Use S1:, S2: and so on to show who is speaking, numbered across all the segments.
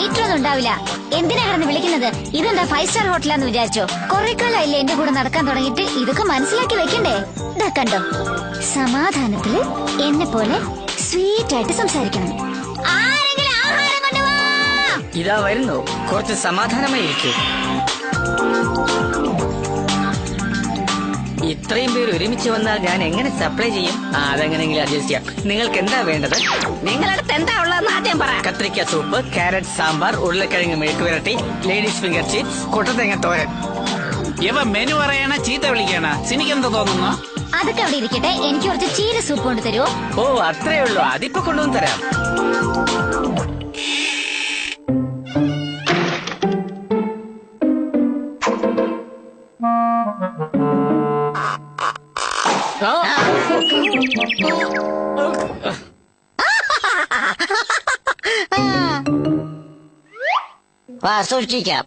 S1: Waiter ഒന്നും ഉണ്ടാവില്ല. എന്തിനാ കിടന്ന് വിളിക്കുന്നത്? ഇതെന്താ 5 സ്റ്റാർ ഹോട്ടലാന്ന് വിചാരിച്ചോ? കുറെ കാലമായില്ലേ എന്റെ കൂടെ നടക്കാൻ തുടങ്ങിയിട്ട്. ഇതൊക്കെ മനസ്സിലാക്കി വെക്കണ്ടേ? ഇതാ കണ്ടോ, സമാധാനത്തില് എന്നെ പോലെ സ്വീറ്റ് ആയിട്ട് സംസാരിക്കണം. ആരെങ്കിലും ആഹാരം കൊണ്ടുവാ.
S2: ഇതാ വരുന്നു, കുറച്ച് സമാധാനമായി ഇരിക്കൂ. ഇത്രയും പേര് ഒരുമിച്ച് വന്നാൽ ഞാൻ എങ്ങനെ സപ്ലൈ ചെയ്യും? അതെങ്ങനെങ്കിലും അഡ്ജസ്റ്റ് ചെയ്യാം. നിങ്ങൾക്ക് എന്താ വേണ്ടത്?
S1: നിങ്ങളടുത്ത് എന്താ ഉള്ളതെന്ന് ആദ്യം പറ.
S2: കത്രിക്ക സൂപ്പ്, ക്യാരറ്റ് സാമ്പാർ, ഉരുളക്കിഴങ്ങ് മെഴുക്ക് വരട്ടി, ലേഡീസ് ഫിംഗർ ചിപ്സ്, കൊട്ടത്തേങ്ങ തോരൻ.
S3: ഇവ മെനു പറയണ ചീത്ത വിളിക്കണ. സിനിക്ക് എന്താ തോന്നുന്നു?
S1: അതൊക്കെ അവിടെ ഇരിക്കട്ടെ, എനിക്ക് കുറച്ച് ചീര സൂപ്പ് കൊണ്ട് തരുമോ?
S2: ഓ അത്രേ ഉള്ളൂ, അതിപ്പോ കൊണ്ടുവന്ന് തരാം.
S4: സൂക്ഷിക്കാം.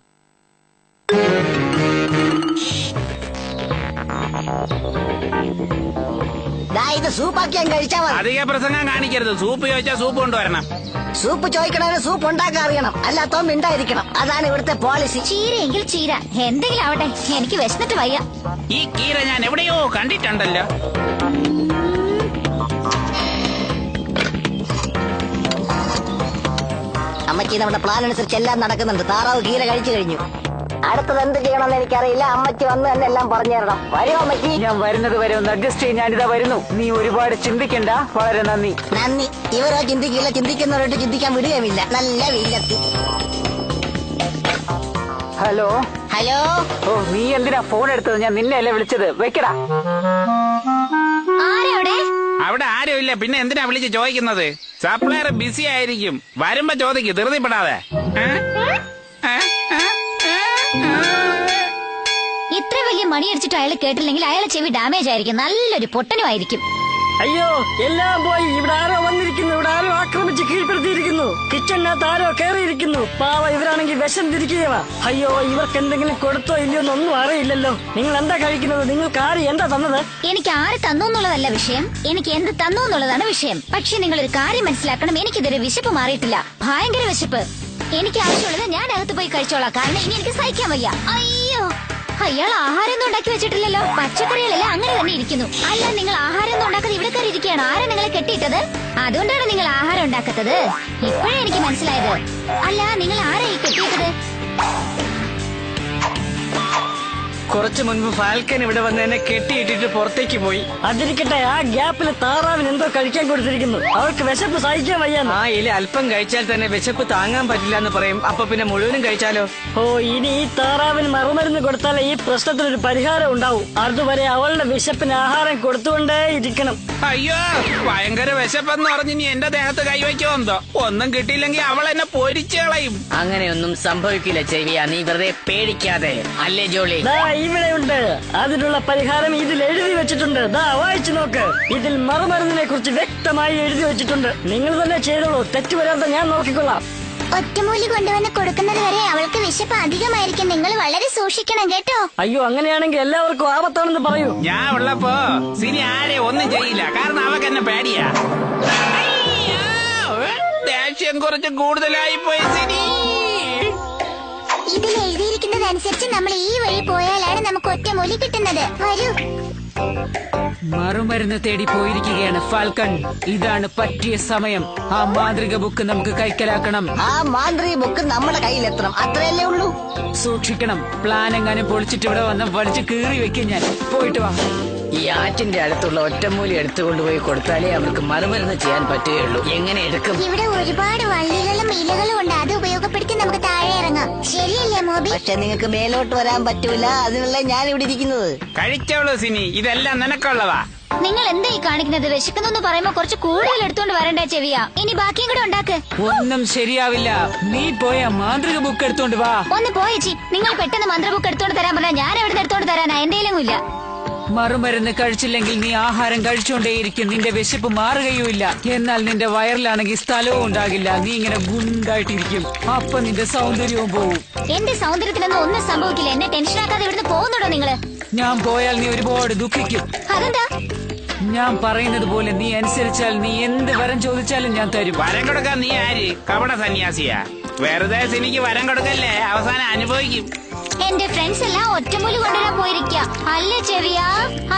S4: ഇത് സൂപ്പാക്കിയാൻ കഴിച്ചാൽ മതി.
S3: അധിക പ്രസംഗം കാണിക്കരുത്. സൂപ്പ് ചോദിച്ചാൽ സൂപ്പ് കൊണ്ടുവരണം.
S4: സൂപ്പ് ചോദിക്കണവന് സൂപ്പ് ഉണ്ടാക്കാൻ അറിയണം, അല്ലാത്തോ മിണ്ടായിരിക്കണം. അതാണ് ഇവിടുത്തെ പോളിസി.
S1: ചീരയെങ്കിൽ ചീര, എന്തെങ്കിലും ആവട്ടെ. എനിക്ക് വിശന്നിട്ട് വയ്യ.
S3: ഈ കീര ഞാൻ എവിടെയോ കണ്ടിട്ടുണ്ടല്ലോ.
S4: അമ്മച്ചി, നമ്മുടെ പ്ലാൻ അനുസരിച്ച് എല്ലാം നടക്കുന്നുണ്ട്. താറാവ് കീര കഴിച്ചു കഴിഞ്ഞു. അടുത്തത് എന്ത് ചെയ്യണമെന്ന് എനിക്കറിയില്ല. അമ്മച്ചി വന്ന് തന്നെ എല്ലാം പറഞ്ഞു തരണം. വരും അമ്മച്ചി.
S2: ഞാൻ വരുന്നത് വരെ ഒന്ന് അഡ്ജസ്റ്റ് ചെയ്യും. ഞാനിതാ വരുന്നു. നീ ഒരുപാട് ചിന്തിക്കണ്ട. വളരെ നന്ദി.
S4: നന്ദി. ഇവരോ ചിന്തിക്കില്ല, ചിന്തിക്കുന്നവരോട്ട് ചിന്തിക്കാൻ വിടുകയുമില്ല. നല്ല വീലത്തി.
S2: Hello
S4: hello.
S2: ഓ, നീ എന്തിനാ ഫോൺ എടുത്തത്? ഞാൻ നിന്നെയല്ലേ വിളിച്ചത്. വെക്കടാ.
S3: അവിടെ ആരും ഇല്ല, പിന്നെ എന്തിനാ വിളിച്ച് ചോദിക്കുന്നത്? സപ്ലയർ ബിസി ആയിരിക്കും. വരുമ്പോ ചോദിക്ക്, ധൃതിപ്പെടാതെ.
S1: ഇത്ര വലിയ മണിയടിച്ചിട്ട് അയാൾ കേട്ടില്ലെങ്കിൽ അയാളെ ചെവി ഡാമേജ് ആയിരിക്കും. നല്ലൊരു പൊട്ടനുമായിരിക്കും.
S5: അയ്യോ, എല്ലാം പോയി. ഇവിടെ ആരോ വന്നിരിക്കുന്നു. ഇവിടെ ആരോ ആക്രമിച്ച് കീഴ്പ്പെടുത്തിയിരിക്കുന്നു. കിച്ചണിനകത്ത് ആരോ കയറിയിരിക്കുന്നു. പാവ, ഇവരാണെങ്കിൽ വിഷം തിരിക്കുകയാ. അയ്യോ, ഇവർക്ക് എന്തെങ്കിലും കൊടുത്തോ ഇല്ലയോ എന്നൊന്നും അറിയില്ലല്ലോ. നിങ്ങൾ എന്താ കഴിക്കുന്നത്? നിങ്ങൾക്ക് ആര് എന്താ തന്നത്?
S1: എനിക്ക് ആര് തന്നു എന്നുള്ളതല്ല വിഷയം, എനിക്ക് എന്ത് തന്നു എന്നുള്ളതാണ് വിഷയം. പക്ഷെ നിങ്ങളൊരു കാര്യം മനസ്സിലാക്കണം, എനിക്കിതൊരു വിശപ്പ് മാറിയിട്ടില്ല. ഭയങ്കര വിശപ്പ്. എനിക്ക് ആവശ്യമുള്ളത് ഞാൻ അകത്ത് പോയി കഴിച്ചോളാം. കാരണം ഇനി എനിക്ക് സഹിക്കാൻ വയ്യ. അയ്യോ, അയാൾ ആഹാരം ഒന്നും ഉണ്ടാക്കി വെച്ചിട്ടില്ലല്ലോ. പച്ചക്കറികളെല്ലാം അങ്ങനെ തന്നെ ഇരിക്കുന്നു. അല്ല, നിങ്ങൾ ആഹാരം ഒന്നും ഉണ്ടാക്കാതെ ഇവിടെ കയറി ഇരിക്കുകയാണ്. ആരാ നിങ്ങളെ കെട്ടിയിട്ടത്? അതുകൊണ്ടാണ് നിങ്ങൾ ആഹാരം ഉണ്ടാക്കാത്തത്. ഇപ്പോഴേ എനിക്ക് മനസ്സിലായത്. അല്ല, നിങ്ങൾ ആരാ ഈ കെട്ടിയിട്ടത്?
S2: കുറച്ചു മുൻപ് ഫാൽക്കൻ ഇവിടെ വന്ന് എന്നെ കെട്ടിയിട്ടിട്ട് പുറത്തേക്ക് പോയി.
S5: അതിരിക്കട്ടെ, ആ ഗ്യാപ്പിൽ താറാവിന് എന്തോ കഴിക്കാൻ കൊടുത്തിരിക്കുന്നു. അവർക്ക് വിശപ്പ് സഹിക്കാൻ വയ്യാന്ന്.
S2: ആ ഇല അല്പം കഴിച്ചാൽ തന്നെ വിശപ്പ് താങ്ങാൻ പറ്റില്ല എന്ന് പറയും. അപ്പൊ പിന്നെ മുഴുവനും കഴിച്ചാലോ?
S5: ഓ, ഇനി ഈ താറാവിന് മറുമരുന്ന് കൊടുത്താലേ ഈ പ്രശ്നത്തിനൊരു പരിഹാരം ഉണ്ടാവും. അതുവരെ അവളുടെ വിശപ്പിന് ആഹാരം കൊടുത്തുകൊണ്ടേ ഇരിക്കണം.
S3: അയ്യോ, ഭയങ്കര വിശപ്പെന്ന് പറഞ്ഞ് നീ എന്റെ ദേഹത്ത് കൈവയ്ക്കോ എന്തോ. ഒന്നും കിട്ടിയില്ലെങ്കിൽ അവൾ എന്നെ പൊരിച്ചു കളയും.
S2: അങ്ങനെയൊന്നും സംഭവിക്കില്ല ചെവിയ. നീ വെറുതെ പേടിക്കാതെ. അല്ലേ ജോളി?
S5: ഇവിടെയുണ്ട്. അതിനുള്ള പരിഹാരം ഇതിൽ എഴുതി വെച്ചിട്ടുണ്ട്. ദാ, വായിച്ചു നോക്ക്. ഇതിൽ മറുമരുന്നിനെ കുറിച്ച് വ്യക്തമായി എഴുതി വെച്ചിട്ടുണ്ട്. നിങ്ങൾ തന്നെ ചെയ്തോളൂ. തെറ്റ് വരാതെ ഞാൻ നോക്കിക്കൊള്ളാം.
S1: ഒറ്റമൂലി കൊണ്ടുവന്ന് കൊടുക്കുന്നത് വരെ അവൾക്ക് വിശപ്പ് അധികമായിരിക്കും. നിങ്ങൾ വളരെ സൂക്ഷിക്കണം കേട്ടോ.
S5: അയ്യോ, അങ്ങനെയാണെങ്കിൽ എല്ലാവർക്കും ആപത്താണെന്ന് പറയൂ.
S3: ഞാൻ ഉള്ളപ്പോ സിനി ആരെ ഒന്നും ചെയ്യില്ല. കാരണം അവക്ക് എന്നെ പേടിയാ. ദേഷ്യം കുറച്ച് കൂടുതലായി പോയി സിനി.
S1: ഇതിൽ എഴുതിയിരിക്കുന്നതനുസരിച്ച് നമ്മൾ ഈ വഴി പോയാലാണ് നമുക്ക് ഒറ്റമൂലി കിട്ടുന്നത്. വരൂ.
S6: മറുമരുന്ന് തേടി പോയിരിക്കുകയാണ് ഫാൽക്കൺ. ഇതാണ് പറ്റിയ സമയം. ആ മാന്ത്രിക ബുക്ക് നമുക്ക് കൈക്കലാക്കണം.
S4: ആ മാന്ത്രിക ബുക്ക് നമ്മുടെ കയ്യിലെത്തണം. അത്രയല്ലേ ഉള്ളൂ.
S6: സൂക്ഷിക്കണം. പ്ലാൻ എങ്ങാനും പൊളിച്ചിട്ട് ഇവിടെ വന്ന് വലിച്ചു കീറി വെക്കും ഞാൻ. പോയിട്ട് വാ.
S2: ഈ ആറ്റിന്റെ അടുത്തുള്ള ഒറ്റമൂലി എടുത്തുകൊണ്ടുപോയി കൊടുത്താലേ അവർക്ക് മറുമരുന്ന് ചെയ്യാൻ പറ്റുകയുള്ളൂ. എങ്ങനെ എടുക്കും?
S1: ഇവിടെ ഒരുപാട് വള്ളികളും ഇലകളും ഉണ്ട്. അത് ഉപയോഗപ്പെടുത്തി നമുക്ക് താഴെ ഇറങ്ങാം. ശരിയല്ലേ മോബി?
S4: പക്ഷെ നിങ്ങൾക്ക് മേലോട്ട് വരാൻ പറ്റൂല. അതിനുള്ള ഞാൻ ഇവിടെ ഇരിക്കുന്നത്.
S3: കഴിച്ചോളൂ സിനി, ഇതെല്ലാം നിനക്കുള്ളതാ.
S1: നിങ്ങൾ എന്താ ഈ കാണിക്കുന്നത്? വിശക്കുന്നു പറയുമ്പോ കുറച്ച് കൂടുതൽ എടുത്തോണ്ട് വരണ്ട ചെവിയാ. ഇനി ബാക്കിയും കൂടെ ഉണ്ടാക്ക്.
S6: ഒന്നും ശരിയാവില്ല. നീ പോയ മാന്ത്രിക ബുക്ക് എടുത്തോണ്ട് വാ.
S1: ഒന്ന് പോയേച്ചി. നിങ്ങൾ പെട്ടെന്ന് മന്ത്ര ബുക്ക് എടുത്തോണ്ട് തരാൻ പറഞ്ഞാൽ ഞാൻ എവിടെ എടുത്തോണ്ട് തരാനാ? എന്റെയിലും ഇല്ല.
S6: മറുമരുന്ന് കഴിച്ചില്ലെങ്കിൽ നീ ആഹാരം കഴിച്ചുകൊണ്ടേയിരിക്കും. നിന്റെ വിശപ്പ് മാറുകയുമില്ല. എന്നാൽ നിന്റെ വയറിലാണെങ്കിൽ സ്ഥലവും ഉണ്ടാകില്ല. നീ ഇങ്ങനെ ഗുണ്ടായിട്ടിരിക്കും. അപ്പൊ നിന്റെ സൗന്ദര്യവും പോവും.
S1: എന്റെ സൗന്ദര്യത്തിനൊന്നും ഒന്നും സംഭവിക്കില്ല. എന്നെ ടെൻഷനാക്കാതെ ഇവിടുന്ന് പോകുന്നുണ്ടോ നിങ്ങള്?
S6: ഞാൻ പോയാൽ നീ ഒരുപാട് ദുഃഖിക്കും.
S1: അതെന്താ?
S6: ഞാൻ പറയുന്നത് പോലെ നീ അനുസരിച്ചാൽ നീ എന്ത് വരം ചോദിച്ചാലും ഞാൻ തരും.
S3: വരം കൊടുക്കാൻ നീ ആര്? കപട സന്യാസിയാ. വെറുതെ സിനിക്ക് വരം കൊടുക്കല്ലേ, അവസാനം അനുഭവിക്കും.
S1: എന്റെ ഫ്രണ്ട്സ് എല്ലാം ഒറ്റമൂലി കൊണ്ടുവരാൻ പോയിരിക്ക. അല്ല ചെവിയാ,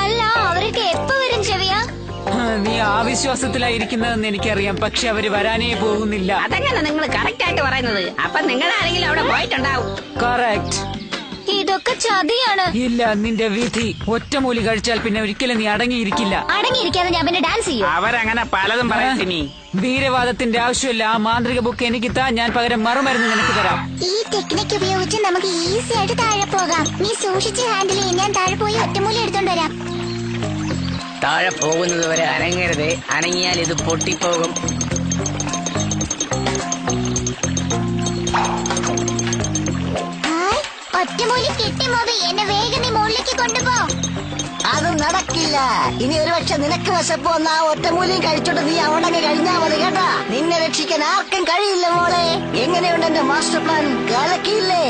S1: അല്ല അവർക്ക് എപ്പോ വരും ചെവിയാ?
S6: നീ ആ വിശ്വാസത്തിലായിരിക്കുന്നതെന്ന് എനിക്കറിയാം, പക്ഷെ അവര് വരാനേ പോകുന്നില്ല.
S2: അതെങ്ങനെ നിങ്ങൾ കറക്റ്റ് ആയിട്ട് പറയുന്നത്? അപ്പൊ നിങ്ങൾ ആരെങ്കിലും അവിടെ പോയിട്ടുണ്ടാവും.
S6: കറക്റ്റ്.
S1: ഇതൊക്കെ ചതിയാണ്.
S6: ഇല്ല, നിന്റെ വിധി. ഒറ്റമൂലി കഴിച്ചാൽ പിന്നെ ഒരിക്കലും നീ അടങ്ങിയിരിക്കില്ല.
S1: അടങ്ങിയിരിക്കാതെ ഞാൻ പിന്നെ ഡാൻസ് ചെയ്യും.
S3: അവരങ്ങനെ പലതും പറയും സിനി.
S6: വീരവാദത്തിന്റെ ആവശ്യമില്ല. ആ മാന്ത്രിക ബുക്ക് എനിക്ക് താ, ഞാൻ പകരം മറുമരുന്ന് നിനക്ക് തരാം.
S1: ഈ ടെക്നിക്ക് ഉപയോഗിച്ച് നമുക്ക് ഈസി ആയിട്ട് താഴെ പോകാം. നീ സൂക്ഷിച്ച് ഹാൻഡിൽ ചെയ്യും. ഞാൻ താഴെ പോയി ഒറ്റമൂലി എടുത്തോണ്ട് വരാം.
S2: താഴെ പോകുന്നത് വരെ അനങ്ങരുതേ, അനങ്ങിയാൽ ഇത് പൊട്ടിപ്പോകും.
S1: ഒറ്റമൂലി കിട്ടി മോബി. എന്നെ വേഗം നീ മുകളിലേക്ക് കൊണ്ടുപോ.
S4: അത് നടക്കില്ല. ഇനി ഒരുപക്ഷെ നിനക്ക് വിശപ്പ് വന്ന ആ ഒറ്റമൂലിയും കഴിച്ചോണ്ട് നീ അവിടെ കഴിഞ്ഞാ മതി കേട്ടാ. നിന്നെ രക്ഷിക്കാൻ ആർക്കും കഴിയില്ല മോളെ. എങ്ങനെയുണ്ട് എന്റെ മാസ്റ്റർ പ്ലാൻ? കലക്കിയില്ലേ?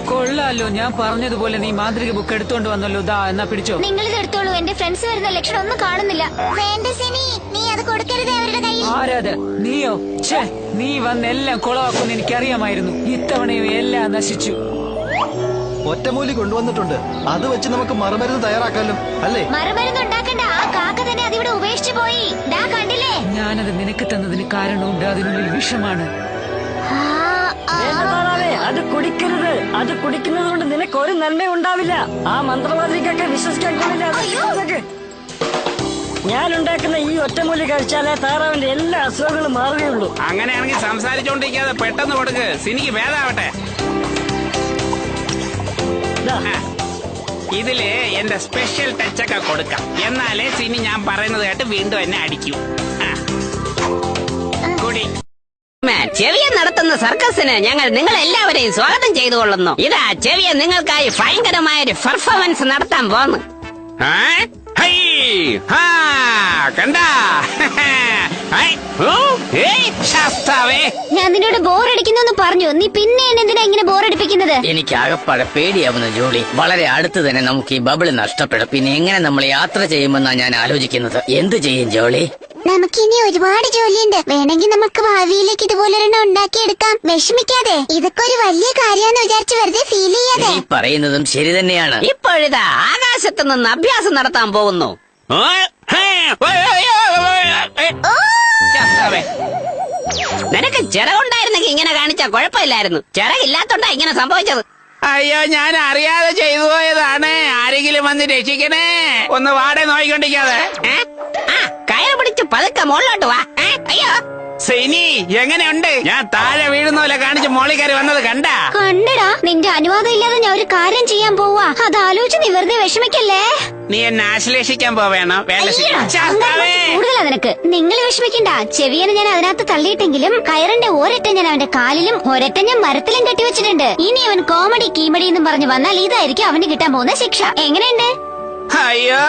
S6: കൊള്ളാലോ, ഞാൻ പറഞ്ഞതുപോലെ നീ മാന്ത്രിക ബുക്ക് എടുത്തോണ്ട് വന്നല്ലോ. ദാ, എന്നാ പിടിച്ചോ.
S1: നിങ്ങൾ ഇത് എടുത്തോളൂ. എന്റെ ഫ്രണ്ട്സ് വരുന്ന ലക്ഷണം ഒന്നും കാണുന്നില്ല. വേണ്ട സിനി, നീ അത് കൊടുക്കരുത് അവരുടെ കയ്യിൽ.
S6: ആരാത്? നീയോ? ഛേ, നീ വന്ന് എല്ലാം കൊളവാക്കുമെന്ന് എനിക്കറിയാമായിരുന്നു. ഇത്തവണയും എല്ലാം നശിച്ചു.
S7: ഒറ്റമൂലി കൊണ്ടുവന്നിട്ടുണ്ട്. അത് വെച്ച് നമുക്ക് മറുമരുന്ന് തയ്യാറാക്കാമല്ലോ, അല്ലേ?
S1: മറുമരുന്ന് ഉണ്ടാക്കണ്ട. ആ കാക്ക തന്നെ അതിവിടെ ഉപേക്ഷിച്ചു പോയി. ദാ കണ്ടില്ലേ?
S6: ഞാനത് നിനക്ക് തന്നതിന് കാരണമുണ്ട്. അതിനുള്ളിൽ വിഷമാണ്.
S5: വേണ്ട താറാവേ, അത് കുടിക്കരുത്. അത് കുടിക്കുന്നത് കൊണ്ട് നിനക്ക് ഒരു നന്മയും ഉണ്ടാവില്ല. ആ മന്ത്രവാദിക്കൊക്കെ വിശ്വസിക്കാൻ കൊള്ളില്ല. അത് ഞാൻ ഉണ്ടാക്കുന്ന ഈ ഒറ്റമൂലി കഴിച്ചാലേ താറാവിന്റെ എല്ലാ അസുഖങ്ങളും മാറുകയുള്ളൂ.
S3: അങ്ങനെയാണെങ്കിൽ സംസാരിച്ചോണ്ടിരിക്കാതെ പെട്ടെന്ന് കൊടുക്ക്, സിനിക്ക് ഭേദാവട്ടെ.
S5: ദാ,
S3: ഇതില് എന്റെ സ്പെഷ്യൽ ടച്ചൊക്കെ കൊടുക്കാം. എന്നാലേ സിനി ഞാൻ പറയുന്നത് കേട്ട് വീണ്ടും എന്നെ അടിക്കൂ. കൂടി
S2: ചെവിയ നടത്തുന്ന സർക്കസിന് ഞങ്ങൾ നിങ്ങളെല്ലാവരെയും സ്വാഗതം ചെയ്തുകൊള്ളുന്നു. ഇതാ ചെവിയ നിങ്ങൾക്കായി ഭയങ്കരമായ ഒരു പെർഫോമൻസ് നടത്താൻ പോന്നു.
S3: കണ്ടാ
S1: ഞാൻ നിന്നോട് ബോറടിക്കുന്നു പറഞ്ഞു. നീ പിന്നെ എന്തിനാ ഇങ്ങനെ ബോറടിപ്പിക്കുന്നത്?
S2: എനിക്ക് ആകപ്പാടെ പേടിയാവുന്നു ജോളി. വളരെ അടുത്ത് തന്നെ നമുക്ക് ഈ ബബിള് നഷ്ടപ്പെടും. പിന്നെ എങ്ങനെ നമ്മൾ യാത്ര ചെയ്യുമെന്നാണ് ഞാൻ ആലോചിക്കുന്നത്. എന്ത് ചെയ്യും ജോളി?
S1: നമുക്കിനി ഒരുപാട് ജോലിയുണ്ട്. വേണമെങ്കിൽ നമുക്ക് ഭാവിയിലേക്ക് ഇതുപോലൊരെണ്ണം ഉണ്ടാക്കിയെടുക്കാം. വിഷമിക്കാതെ. ഇതൊക്കെ ഒരു വലിയ കാര്യമാണെന്ന് വിചാരിച്ച് വെറുതെ ഫീൽ ചെയ്യാതെ.
S2: ഈ പറയുന്നതും ശരി തന്നെയാണ്. ഇപ്പോഴിതാ ആകാശത്ത് നിന്ന് അഭ്യാസം നടത്താൻ പോകുന്നു. നിനക്ക് ചിറകുണ്ടായിരുന്നെങ്കിൽ ഇങ്ങനെ കാണിച്ചാൽ കുഴപ്പമില്ലായിരുന്നു. ചിറകില്ലാത്തോണ്ടാ ഇങ്ങനെ സംഭവിച്ചത്.
S3: അയ്യോ, ഞാൻ അറിയാതെ ചെയ്തു പോയതാണ്. ആരെങ്കിലും വന്ന് രക്ഷിക്കണേ. ഒന്ന് വാടെ നോയിക്കൊണ്ടിരിക്കാതെ.
S2: കയറ് പിടിച്ച് പതുക്കെ മുകളിലോട്ട് വാ. അയ്യോ
S3: സിനി, എങ്ങനെയുണ്ട്? ഞാൻ താഴെ വീഴുന്ന പോലെ കാണിച്ച് മോളി കയറി വന്നത് കണ്ടാ?
S1: കണ്ടടാ, നിന്റെ അനുവാദം ഇല്ലാതെ ഞാൻ ഒരു കാര്യം ചെയ്യാൻ പോവാ. അത് ആലോചിച്ച് നീ വെറുതെ വിഷമിക്കല്ലേ.
S3: നീ എന്നെ ആശ്ലേഷിക്കാൻ പോവേണോ?
S1: കൂടുതലാ നിനക്ക്. നിങ്ങൾ വിഷമിക്കണ്ട. ചെവിയനെ ഞാൻ അതിനകത്ത് തള്ളിയിട്ടെങ്കിലും കയറിന്റെ ഒരറ്റം ഞാൻ അവന്റെ കാലിലും ഒരറ്റം ഞാൻ മരത്തിലും കെട്ടിവെച്ചിട്ടുണ്ട്. ഇനി അവൻ കോമഡി കീമഡി എന്നും പറഞ്ഞു വന്നാൽ ഇതായിരിക്കും അവന് കിട്ടാൻ പോകുന്ന ശിക്ഷ. എങ്ങനെയുണ്ട്?
S3: അയ്യോ,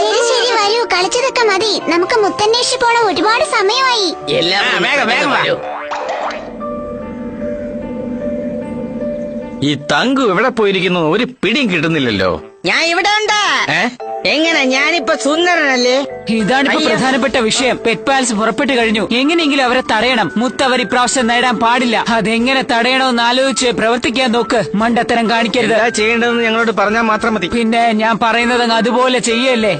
S1: ശരി ശരി, വരൂ. കളിച്ചതൊക്കെ മതി. നമുക്ക് മുത്തന്വേഷിച്ച് പോണ ഒരുപാട് സമയമായി.
S3: വേഗം വേഗം വരൂ.
S7: ഈ തങ്കു എവിടെ പോയിരിക്കുന്നു? ഒരു പിടിയും കിട്ടുന്നില്ലല്ലോ.
S2: ഞാൻ ഇവിടെ ഉണ്ട്. എങ്ങനെ? ഞാനിപ്പോ സുന്ദരനല്ലേ?
S6: ഇതാണിപ്പോ പ്രധാനപ്പെട്ട വിഷയം. പെറ്റ് പാൽസ് പുറപ്പെട്ടു കഴിഞ്ഞു. എങ്ങനെയെങ്കിലും അവരെ തടയണം. മുത്തവർ ഇപ്രാവശ്യം നേടാൻ പാടില്ല. അതെങ്ങനെ തടയണമെന്ന് ആലോചിച്ച് പ്രവർത്തിക്കാൻ നോക്ക്. മണ്ടത്തരം കാണിക്കരുത്.
S7: എന്താ ചെയ്യേണ്ടതെന്ന് ഞങ്ങളോട് പറഞ്ഞാൽ മാത്രം മതി.
S6: പിന്നെ ഞാൻ പറയുന്നത് അതുപോലെ ചെയ്യല്ലേ?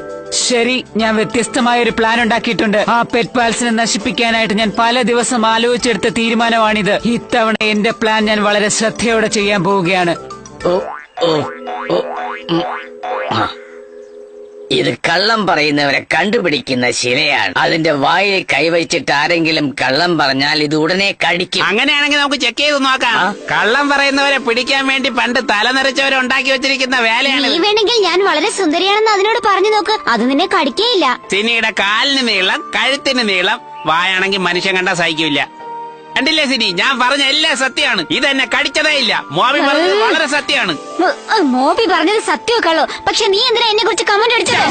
S6: ശരി, ഞാൻ വ്യത്യസ്തമായ ഒരു പ്ലാൻ ഉണ്ടാക്കിയിട്ടുണ്ട്. ആ പെറ്റ് പാൽസിനെ നശിപ്പിക്കാനായിട്ട് ഞാൻ പല ദിവസം ആലോചിച്ചെടുത്ത തീരുമാനമാണിത്. ഇത്തവണ എന്റെ പ്ലാൻ ഞാൻ വളരെ ശ്രദ്ധയോടെ ചെയ്യാൻ പോവുകയാണ്.
S2: ഇത് കള്ളം പറയുന്നവരെ കണ്ടുപിടിക്കുന്ന ശിലയാണ്. അതിന്റെ വായിൽ കൈവച്ചിട്ട് ആരെങ്കിലും കള്ളം പറഞ്ഞാൽ ഇത് ഉടനെ കടിക്കും.
S3: അങ്ങനെയാണെങ്കിൽ നമുക്ക് ചെക്ക് ചെയ്ത് നോക്കാം. കള്ളം പറയുന്നവരെ പിടിക്കാൻ വേണ്ടി പണ്ട് തലനിറച്ചവരെ ഉണ്ടാക്കി വെച്ചിരിക്കുന്ന വേലയാണ്.
S1: നീ വേണമെങ്കിൽ ഞാൻ വളരെ സുന്ദരിയാണെന്ന് അതിനോട് പറഞ്ഞു നോക്ക്. അത് നിന്നെ കടിക്കേയില്ല.
S3: സിനിയുടെ കാലിന് നീളം, കഴുത്തിന് നീളം, വായാണെങ്കിൽ മനുഷ്യൻ കണ്ടാ സഹിക്കില്ല. കണ്ടില്ലേ സിനി, ഞാൻ പറഞ്ഞ എല്ലാം സത്യമാണ്. ഇതെന്നെ കടിച്ചതേ ഇല്ല. മോബി പറഞ്ഞത് വളരെ സത്യമാണ്.
S1: മോബി പറഞ്ഞത് സത്യമൊക്കെ ഉള്ളൂ. പക്ഷെ നീ എന്തിനാ എന്നെ കുറിച്ച് കമന്റ് അടിച്ചത്?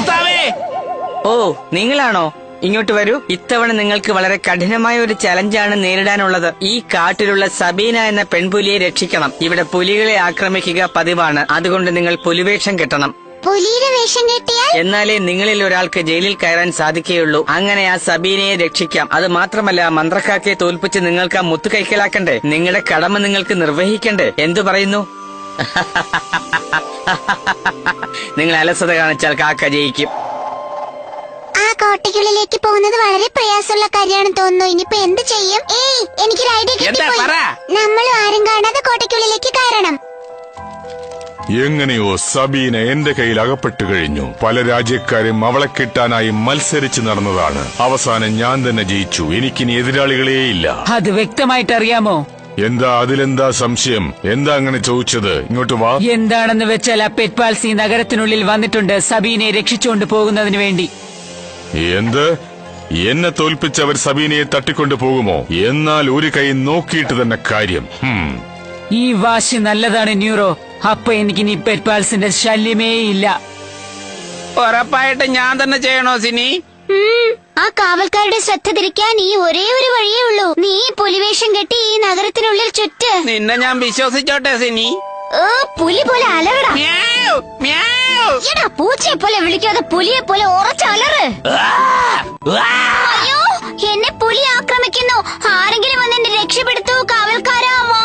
S2: ഓ, നിങ്ങളാണോ?
S8: ഇങ്ങോട്ട് വരൂ. ഇത്തവണ നിങ്ങൾക്ക് വളരെ കഠിനമായ ഒരു ചലഞ്ചാണ് നേരിടാനുള്ളത്. ഈ കാട്ടിലുള്ള സബീന എന്ന പെൺപുലിയെ രക്ഷിക്കണം. ഇവിടെ പുലികളെ ആക്രമിക്കുക പതിവാണ്. അതുകൊണ്ട് നിങ്ങൾ പുലിവേഷം കെട്ടണം.
S1: പുലിയുടെ വേഷം കെട്ടിയാൽ
S8: എന്നാലേ നിങ്ങളിൽ ഒരാൾക്ക് ജയിലിൽ കയറാൻ സാധിക്കുകയുള്ളൂ. അങ്ങനെ ആ സബീനയെ രക്ഷിക്കാം. അത് മാത്രമല്ല, മന്ത്രക്കാക്കയെ തോൽപ്പിച്ച് നിങ്ങൾക്ക് ആ മുത്തു കൈക്കലാക്കണ്ടേ? നിങ്ങളുടെ കടമ നിങ്ങൾക്ക് നിർവഹിക്കണ്ടേ? എന്തു പറയുന്നു? നിങ്ങൾ അലസത കാണിച്ചാൽ കാക്ക ജയിക്കും.
S1: ആ കോട്ടയ്ക്കുള്ളിലേക്ക് പോകുന്നത് വളരെ പ്രയാസമുള്ള കാര്യമാണ് തോന്നുന്നു. ഇനിയിപ്പോ എന്ത് ചെയ്യും? എനിക്കൊരു ഐഡിയ കിട്ടിപ്പോയി. നമ്മൾ ആരും കാണാതെ കോട്ടയ്ക്കുള്ളിലേക്ക് കയറണം.
S9: എങ്ങനെയോ സബീന എന്റെ കയ്യിൽ അകപ്പെട്ടു കഴിഞ്ഞു. പല രാജ്യക്കാരും അവളെ കിട്ടാനായി മത്സരിച്ച് നടന്നതാണ്. അവസാനം ഞാൻ തന്നെ ജയിച്ചു. എനിക്കിനി എതിരാളികളേയില്ല.
S6: അത് വ്യക്തമായിട്ട് അറിയാമോ?
S9: എന്താ അതിലെന്താ സംശയം? എന്താ അങ്ങനെ ചോദിച്ചത്? ഇങ്ങോട്ട് വാ.
S6: എന്താണെന്ന് വെച്ചാൽ ആ പെറ്റ്പാൽസ് ഈ നഗരത്തിനുള്ളിൽ വന്നിട്ടുണ്ട് സബീനയെ രക്ഷിച്ചുകൊണ്ട് പോകുന്നതിന് വേണ്ടി.
S9: എന്ത്? എന്നെ തോൽപ്പിച്ചവർ സബീനയെ തട്ടിക്കൊണ്ടു പോകുമോ? എന്നാൽ ഒരു കൈ നോക്കിയിട്ട് തന്നെ കാര്യം.
S6: ഈ വാശി നല്ലതാണ് ന്യൂറോ. അപ്പൊ എനിക്ക് നീ പെറ്റ്പാൽസിന്റെ ശല്യമേ ഇല്ല.
S3: ഉറപ്പായിട്ട് ഞാൻ തന്നെ ചെയ്യണോ സിനി?
S1: ആ കാവൽക്കാരുടെ ശ്രദ്ധ തിരിക്കാൻ ഈ ഒരേ ഒരു വഴിയേ ഉള്ളൂ. നീ പുലിവേഷം കെട്ടി ഈ നഗരത്തിനുള്ളിൽ ചുറ്റ്.
S3: നിന്നെ ഞാൻ വിശ്വസിച്ചോട്ടെ സിനി.
S1: പുലി പോലെ അലറടാ.
S3: മ്യാവ്, മ്യാവ്.
S1: എടാ, പൂച്ചയെ പോലെ വിളിക്കാതെ പുലിയെ പോലെ ഉറച്ച അലറ്. അയ്യോ, എന്നെ പുലി ആക്രമിക്കുന്നു. ആരെങ്കിലും വന്ന് എന്നെ രക്ഷപ്പെടുത്തൂ. കാവൽക്കാരാ വാ.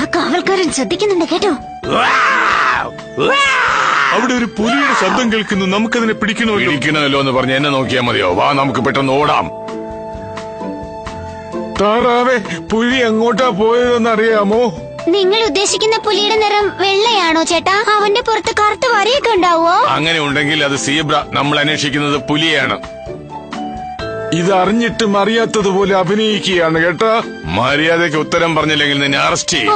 S1: ആ കാവൽക്കാരൻ ശ്രദ്ധിക്കുന്നുണ്ട് കേട്ടോ.
S9: അവിടെ ഒരു പുലിയുടെ ശബ്ദം കേൾക്കുന്നു. നമുക്കതിനെ പിടിക്കണമല്ലോ എന്ന് പറഞ്ഞ് എന്നെ നോക്കിയാൽ മതിയോ? വാ, നമുക്ക് പെട്ടെന്ന് ഓടാം. താറാവേ, പുലി എങ്ങോട്ടാ പോയതെന്ന് അറിയാമോ?
S1: നിങ്ങൾ ഉദ്ദേശിക്കുന്ന പുലിയുടെ നിറം വെള്ളയാണോ ചേട്ടാ? അവന്റെ പുറത്ത് കറുത്ത വരയൊക്കെ ഉണ്ടാവോ?
S9: അങ്ങനെ ഉണ്ടെങ്കിൽ അത് സീബ്ര. നമ്മൾ അന്വേഷിക്കുന്നത് പുലിയാണ്. ഇതറിഞ്ഞിട്ടും അറിയാത്തതുപോലെ അഭിനയിക്കുകയാണ് കേട്ടാ. മര്യാദയ്ക്ക് ഉത്തരം പറഞ്ഞില്ലെങ്കിൽ നിന്നെ അറസ്റ്റ് ചെയ്യും.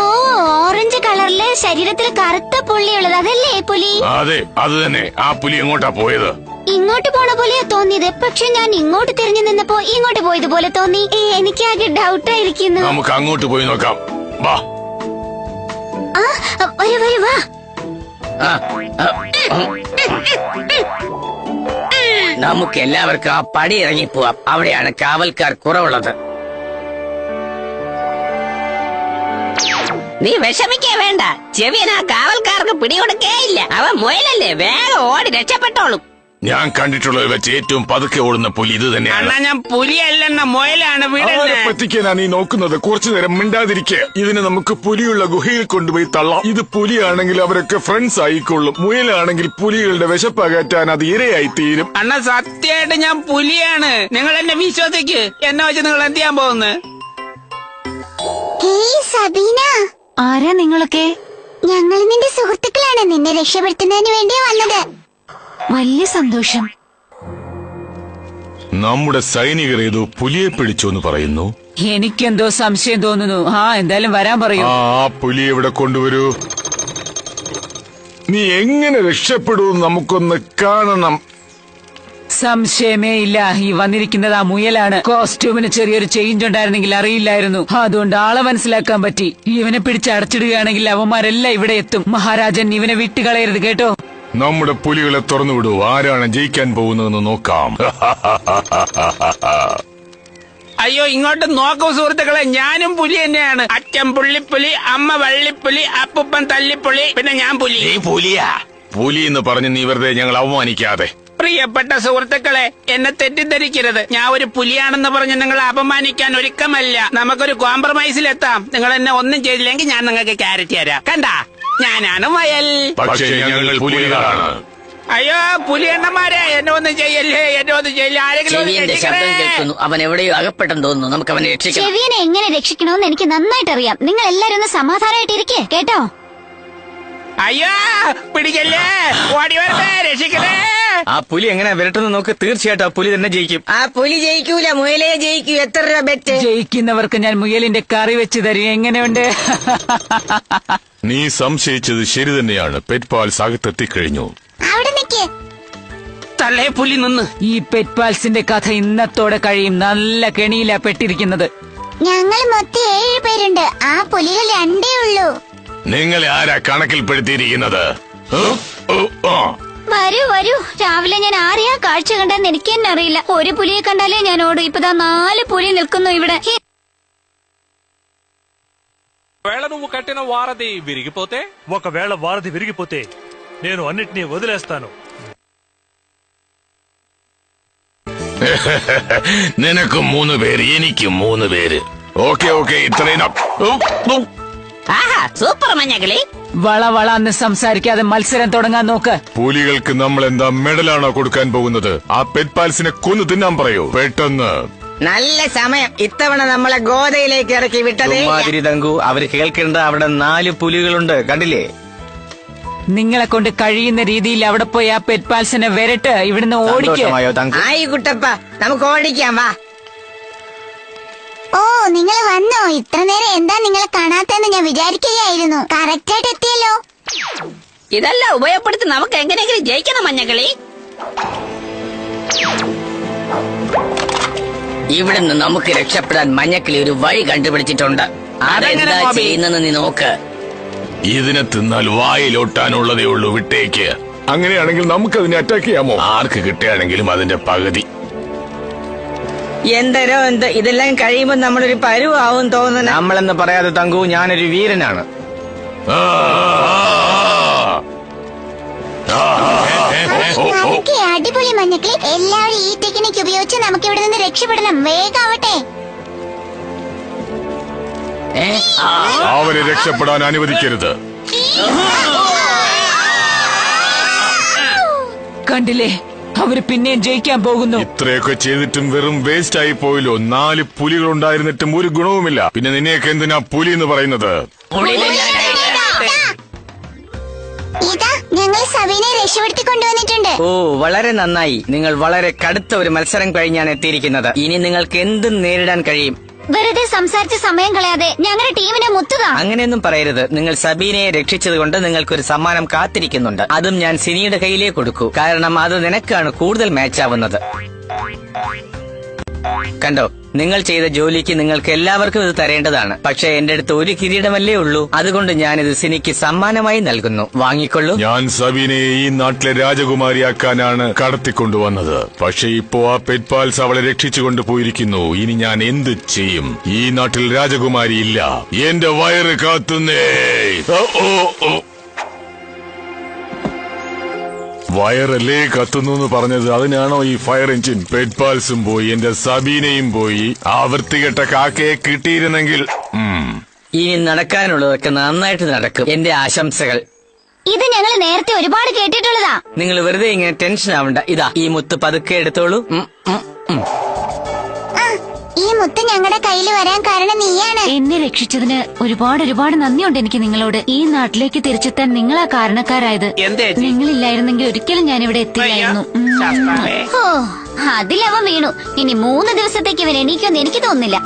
S1: ഓറഞ്ച് കളറിലെ ശരീരത്തിൽ കറുത്ത പുള്ളിയുള്ളത് അതല്ലേ പുലി?
S9: അതെ, അത് തന്നെ. ആ പുലി എങ്ങോട്ടാ പോയത്?
S1: ഇങ്ങോട്ട് പോണ പോലെയാ തോന്നിയത്. പക്ഷെ ഞാൻ ഇങ്ങോട്ട് തിരിഞ്ഞു നിന്നപ്പോ ഇങ്ങോട്ട് പോയതുപോലെ തോന്നി. എനിക്കാകെ ഡൗട്ടായിരിക്കുന്നു.
S9: നമുക്ക് അങ്ങോട്ട് പോയി നോക്കാം. വാ.
S1: വരൂ വരൂ വാ.
S8: നമുക്ക് എല്ലാവർക്കും ആ പടി ഇറങ്ങിപ്പോവാം. അവിടെയാണ് കാവൽക്കാർ കുറവുള്ളത്.
S2: നീ വിഷമിക്കേ വേണ്ട. ചെവിയൻ ആ കാവൽക്കാർക്ക് പിടികൊടുക്കേയില്ല. അവൻ മുയലല്ലേ, വേഗം ഓടി രക്ഷപ്പെട്ടോളും.
S9: ഞാൻ കണ്ടിട്ടുള്ളത് വെച്ച് ഏറ്റവും പതുക്കെ ഓടുന്ന പുലി ഇത് തന്നെയാണ്.
S3: അണ്ണാ, ഞാൻ പുലിയല്ലെന്ന മുയലാണ്.
S9: ആരെ പറ്റിക്കാനാണ് ഈ നോക്കുന്നത്? കുറച്ചു നേരം മിണ്ടാതിരിക്കെ. ഇതിനെ നമുക്ക് പുലിയുള്ള ഗുഹയിൽ കൊണ്ടുപോയി തള്ളാം. ഇത് പുലിയാണെങ്കിൽ അവരൊക്കെ ഫ്രണ്ട്സ് ആയിക്കൊള്ളും. മുയലാണെങ്കിൽ പുലികളുടെ വിശപ്പകറ്റാൻ അത് ഇരയായി തീരും.
S3: അണ്ണാ, സത്യമായിട്ട് ഞാൻ പുലിയാണ്. നിങ്ങൾ എന്നെ വിശ്വസിക്ക്. എന്നെ വെച്ച് നിങ്ങൾ എന്ത് ചെയ്യാൻ പോകുന്നു?
S1: സബീന,
S10: ആരാ നിങ്ങളൊക്കെ?
S1: ഞങ്ങൾ നിന്റെ സുഹൃത്തുക്കളാണ്. നിന്നെ രക്ഷപ്പെടുത്തുന്നതിന് വേണ്ടിയാ വന്നത്.
S10: വലിയ സന്തോഷം.
S9: നമ്മുടെ സൈനികർ ഏതോ പുലിയെ പിടിച്ചു എന്ന് പറയുന്നു.
S6: എനിക്കെന്തോ സംശയം തോന്നുന്നു. എന്തായാലും വരാൻ പറയൂ.
S9: ആ പുലിയെ ഇവിടെ കൊണ്ടുവരൂ. നീ എങ്ങനെ രക്ഷപ്പെടും നമുക്കൊന്ന് കാണണം.
S6: സംശയമേ ഇല്ല. ഈ വന്നിരിക്കുന്നത് ആ മുയലാണ്. കോസ്റ്റ്യൂമിന് ചെറിയൊരു ചേഞ്ച് ഉണ്ടായിരുന്നെങ്കിൽ അറിയില്ലായിരുന്നു. അതുകൊണ്ട് ആളെ മനസ്സിലാക്കാൻ പറ്റി. ഇവനെ പിടിച്ച് അടച്ചിടുകയാണെങ്കിൽ അവന്മാരെല്ലാം ഇവിടെ എത്തും. മഹാരാജൻ ഇവനെ വിട്ടുകളയരുത് കേട്ടോ.
S9: നമ്മുടെ പുലികളെ തുറന്നുവിടൂ. ആരാണ് ജയിക്കാൻ പോകുന്നതെന്ന് നോക്കാം.
S3: അയ്യോ, ഇങ്ങോട്ട് നോക്കൂ സുഹൃത്തുക്കളെ. ഞാനും പുലി തന്നെയാണ്. അച്ഛൻ പുള്ളിപ്പുലി, അമ്മ വള്ളിപ്പുലി, അപ്പൂപ്പൻ തല്ലിപ്പുലി, പിന്നെ ഞാൻ പുലി.
S9: നീ പുലിയാ? പുലി എന്ന് പറഞ്ഞ് നീ വെറുതെ ഞങ്ങൾ അവമാനിക്കാതെ.
S3: പ്രിയപ്പെട്ട സുഹൃത്തുക്കളെ, എന്നെ തെറ്റിദ്ധരിക്കരുത്. ഞാൻ ഒരു പുലിയാണെന്ന് പറഞ്ഞ് നിങ്ങളെ അപമാനിക്കാൻ ഒരുക്കമല്ല. നമുക്കൊരു കോംപ്രമൈസിലെത്താം. നിങ്ങൾ എന്നെ ഒന്നും ചെയ്തില്ലെങ്കിൽ ഞാൻ നിങ്ങൾക്ക് ക്യാരറ്റ് തരാം. കണ്ടാ, ഞാനാണ് മുയൽ.
S9: പക്ഷേ ഞങ്ങൾ പുലികളാണ്.
S3: അയ്യോ പുലിയണ്ണന്മാരെ, എന്നെ ഒന്നും ചെയ്യല്ലേ, എന്നെ ഒന്നും ചെയ്യില്ല. ആരെങ്കിലും ഒന്ന്
S8: ചെവിയന്റെ ശബ്ദം
S3: രക്ഷിക്കണേ.
S8: കേൾക്കുന്നു. അവൻ എവിടെയോ അകപ്പെട്ടെന്ന് തോന്നുന്നു. നമുക്ക് അവനെ രക്ഷിക്കണം.
S1: ചെവിയനെ എങ്ങനെ രക്ഷിക്കണമെന്ന് എനിക്ക് നന്നായിട്ട് അറിയാം. നിങ്ങൾ എല്ലാരും ഒന്ന് സമാധാനമായിട്ടിരിക്കേ കേട്ടോ.
S3: അയ്യോ പിടിക്കല്ലേ, ഓടി വരട്ടെ, രക്ഷിക്കണേ.
S8: ആ പുലി എങ്ങനെ വിരട്ടുന്ന നോക്ക്. തീർച്ചയായിട്ടും ആ പുലി തന്നെ ജയിക്കും. ആ പുലി ജയിക്കൂല, മുയലേ ജയിക്കൂ. എത്ര രൂപ ബെറ്റ്?
S6: ജയിക്കുന്നവർക്ക് ഞാൻ മുയലിന്റെ കറി വെച്ച് തരും. എങ്ങനെയുണ്ട്?
S9: നീ സംശയിച്ചത് ശരി തന്നെയാണ്. പെറ്റ്പാൽസ് അകത്തെത്തിക്കഴിഞ്ഞു.
S1: അവിടെ നിൽക്കേ.
S3: തള്ളേ പുലി നിന്ന്.
S6: ഈ പെറ്റ്പാൽസിന്റെ കഥ ഇന്നത്തോടെ കഴിയും. നല്ല കെണിയിലാ പെട്ടിരിക്കുന്നത്.
S1: ഞങ്ങൾ മൊത്തം 7 പേരുണ്ട്. ആ പുലികൾ 2 ഉള്ളൂ.
S9: നിങ്ങളെ ആരാ കണക്കിൽപ്പെടുത്തിയിരിക്കുന്നത്?
S1: വരൂ വരൂ വരൂ. രാവിലെ ഞാൻ ആരെയാ കാഴ്ച കണ്ടെന്ന് എനിക്ക് തന്നെ അറിയില്ല. ഒരു പുലിയെ കണ്ടാലേ ഞാൻ ഓടും. ഇപ്പതാ 4 പുലി నిల్కొന്നു ഇവിടെ.
S11: వేళ నువ్వు కట్టిన వారధి విరిగిపోతే
S12: ఒకవేళ వారధి విరిగిపోతే నేను అన్నిటినీ వదిలేస్తాను.
S9: നിനക്ക് 3 പേര്, എനിക്ക് 3 പേര്. ഓക്കെ ഓക്കെ, ഇത്രയും.
S2: ആഹാ, സൂപ്പർ മഞ്ഞക്കിളി.
S6: വളവളന്ന് സംസാരിക്കാതെ മത്സരം തുടങ്ങാൻ നോക്ക്.
S9: പുലികൾക്ക് നമ്മൾ എന്താ മെഡലാണോ കൊടുക്കാൻ പോകുന്നത്? ആ പെറ്റ്പാൽസിനെ കൊന്നു തിന്നാൻ പറയൂ പെട്ടെന്ന്.
S8: നല്ല സമയം. ഇത്തവണ നമ്മളെ ഗോദയിലേക്ക് ഇറക്കി വിട്ടതേ. തങ്കു, അവര് കേൾക്കേണ്ട അവിടെ 4 പുലികളുണ്ട്, കണ്ടില്ലേ?
S6: നിങ്ങളെ കൊണ്ട് കഴിയുന്ന രീതിയിൽ അവിടെ പോയി ആ പെറ്റ്പാൽസിനെ വരട്ട്. ഇവിടുന്ന് ഓടിക്കോ.
S8: ആയി കുട്ടപ്പ, നമുക്ക് ഓടിക്കാം, വാ.
S1: ഓ, നിങ്ങൾ വന്നോ? ഇത്ര നേരം എന്താ നിങ്ങളെ കാണാത്തെന്ന് ഞാൻ വിചാരിക്കുകയായിരുന്നു. കറക്റ്റായിട്ട് എത്തിയല്ലോ.
S2: ഇതെല്ലാം ഉപയോഗപ്പെടുത്തി നമുക്ക് എങ്ങനെയെങ്കിലും ജയിക്കണം മഞ്ഞക്കിളി. ഇവിടുന്ന് നമുക്ക് രക്ഷപ്പെടാൻ മഞ്ഞക്കിളി ഒരു വഴി കണ്ടുപിടിച്ചിട്ടുണ്ട്. അതെന്താ ചെയ്യുന്നെന്ന് നീ നോക്ക്.
S9: ഇതിനെ തിന്നാൽ വായിലൊട്ടാനുള്ളതേ ഉള്ളൂ, വിട്ടേക്ക്. അങ്ങനെയാണെങ്കിൽ നമുക്കതിനെ അറ്റാക്ക് ചെയ്യാമോ? ആർക്ക് കിട്ടുകയാണെങ്കിലും അതിന്റെ പകുതി.
S8: എന്തരോ എന്ത്, ഇതെല്ലാം കഴിയുമ്പോ നമ്മളൊരു പരുവാവും തോന്നുന്നു. നമ്മളെന്ന് പറയാതെ തങ്കു, ഞാനൊരു വീരനാണ്.
S1: അടിപൊളി മഞ്ഞക്കിളി. എല്ലാവരും ഈ ടെക്നിക്ക് ഉപയോഗിച്ച് നമുക്ക് ഇവിടെ നിന്ന് രക്ഷപ്പെടണം. വേഗാവട്ടെ.
S9: അവരെ രക്ഷപ്പെടാൻ അനുവദിക്കരുത്.
S6: കണ്ടില്ലേ, അവര് പിന്നെയും ജയിക്കാൻ പോകുന്നു.
S9: ഇത്രയൊക്കെ ചെയ്തിട്ടും വെറും വേസ്റ്റ് ആയി പോയല്ലോ. 4 പുലികൾ ഉണ്ടായിരുന്നിട്ടും ഒരു ഗുണവുമില്ല. പിന്നെ നിന്നെയൊക്കെ എന്തിനാ പുലി എന്ന് പറയുന്നത്?
S1: ഇതാ, ഞങ്ങൾ സബീനെ രക്ഷപ്പെടുത്തി കൊണ്ടുവന്നിട്ടുണ്ട്.
S8: ഓ, വളരെ നന്നായി. നിങ്ങൾ വളരെ കടുത്ത ഒരു മത്സരം കഴിഞ്ഞാണ് എത്തിയിരിക്കുന്നത്. ഇനി നിങ്ങൾക്ക് എന്തും നേരിടാൻ കഴിയും.
S1: വെറുതെ സംസാരിച്ച് സമയം കളയാതെ ഞങ്ങളുടെ ടീമിനെ മുത്തുക.
S8: അങ്ങനെയൊന്നും പറയരുത്. നിങ്ങൾ സബീനയെ രക്ഷിച്ചതുകൊണ്ട് നിങ്ങൾക്കൊരു സമ്മാനം കാത്തിരിക്കുന്നുണ്ട്. അതും ഞാൻ സിനിയുടെ കയ്യിലേ കൊടുക്കൂ. കാരണം അത് നിനക്കാണ് കൂടുതൽ മാച്ച് ആവുന്നത്. കണ്ടോ, നിങ്ങൾ ചെയ്ത ജോലിക്ക് നിങ്ങൾക്ക് എല്ലാവർക്കും ഇത് തരേണ്ടതാണ്. പക്ഷെ എന്റെ അടുത്ത് ഒരു കിരീടമല്ലേ ഉള്ളൂ. അതുകൊണ്ട് ഞാനിത് സിനിക്ക് സമ്മാനമായി നൽകുന്നു. വാങ്ങിക്കൊള്ളൂ.
S9: ഞാൻ സബീനയെ ഈ നാട്ടിലെ രാജകുമാരിയാക്കാനാണ് കടത്തിക്കൊണ്ടുവന്നത്. പക്ഷെ ഇപ്പോ ആ പെറ്റ്പാൽസ് അവളെ രക്ഷിച്ചു കൊണ്ടുപോയിരിക്കുന്നു. ഇനി ഞാൻ എന്ത് ചെയ്യും? ഈ നാട്ടിൽ രാജകുമാരി ഇല്ല. എന്റെ വയറ് കാത്തുന്നേ. വയറല്ലേ കത്തുന്നു എന്ന് പറഞ്ഞത്? അതിനാണോ ഈ ഫയർ എഞ്ചിൻ? പെറ്റ്പാൽസും പോയി, എന്റെ സബീനയും പോയി. ആ വൃത്തികെട്ട കാക്കയെ കിട്ടിയിരുന്നെങ്കിൽ.
S8: ഇനി നടക്കാനുള്ളതൊക്കെ നന്നായിട്ട് നടക്കും. എന്റെ ആശംസകൾ.
S1: ഇത് ഞങ്ങൾ നേരത്തെ ഒരുപാട് കേട്ടിട്ടുള്ളതാ.
S8: നിങ്ങൾ വെറുതെ ഇങ്ങനെ ടെൻഷൻ ആവണ്ട. ഇതാ, ഈ മുത്ത് പതുക്കെ എടുത്തോളൂ.
S1: ഈ മുത്ത് ഞങ്ങളുടെ കയ്യിൽ വരാൻ കാരണം നീയാണ്.
S10: എന്നെ രക്ഷിച്ചതിന് ഒരുപാട് നന്ദിയുണ്ട് എനിക്ക് നിങ്ങളോട്. ഈ നാട്ടിലേക്ക് തിരിച്ചെത്താൻ നിങ്ങളാ കാരണക്കാരായത്. നിങ്ങളില്ലായിരുന്നെങ്കിൽ ഒരിക്കലും ഞാൻ ഇവിടെ എത്തില്ലായിരുന്നു.
S1: ഓ, അതിലവൻ വീണു. ഇനി 3 ദിവസത്തേക്ക് ഇവൻ എണീക്കുമെന്ന് എനിക്ക് തോന്നുന്നില്ല.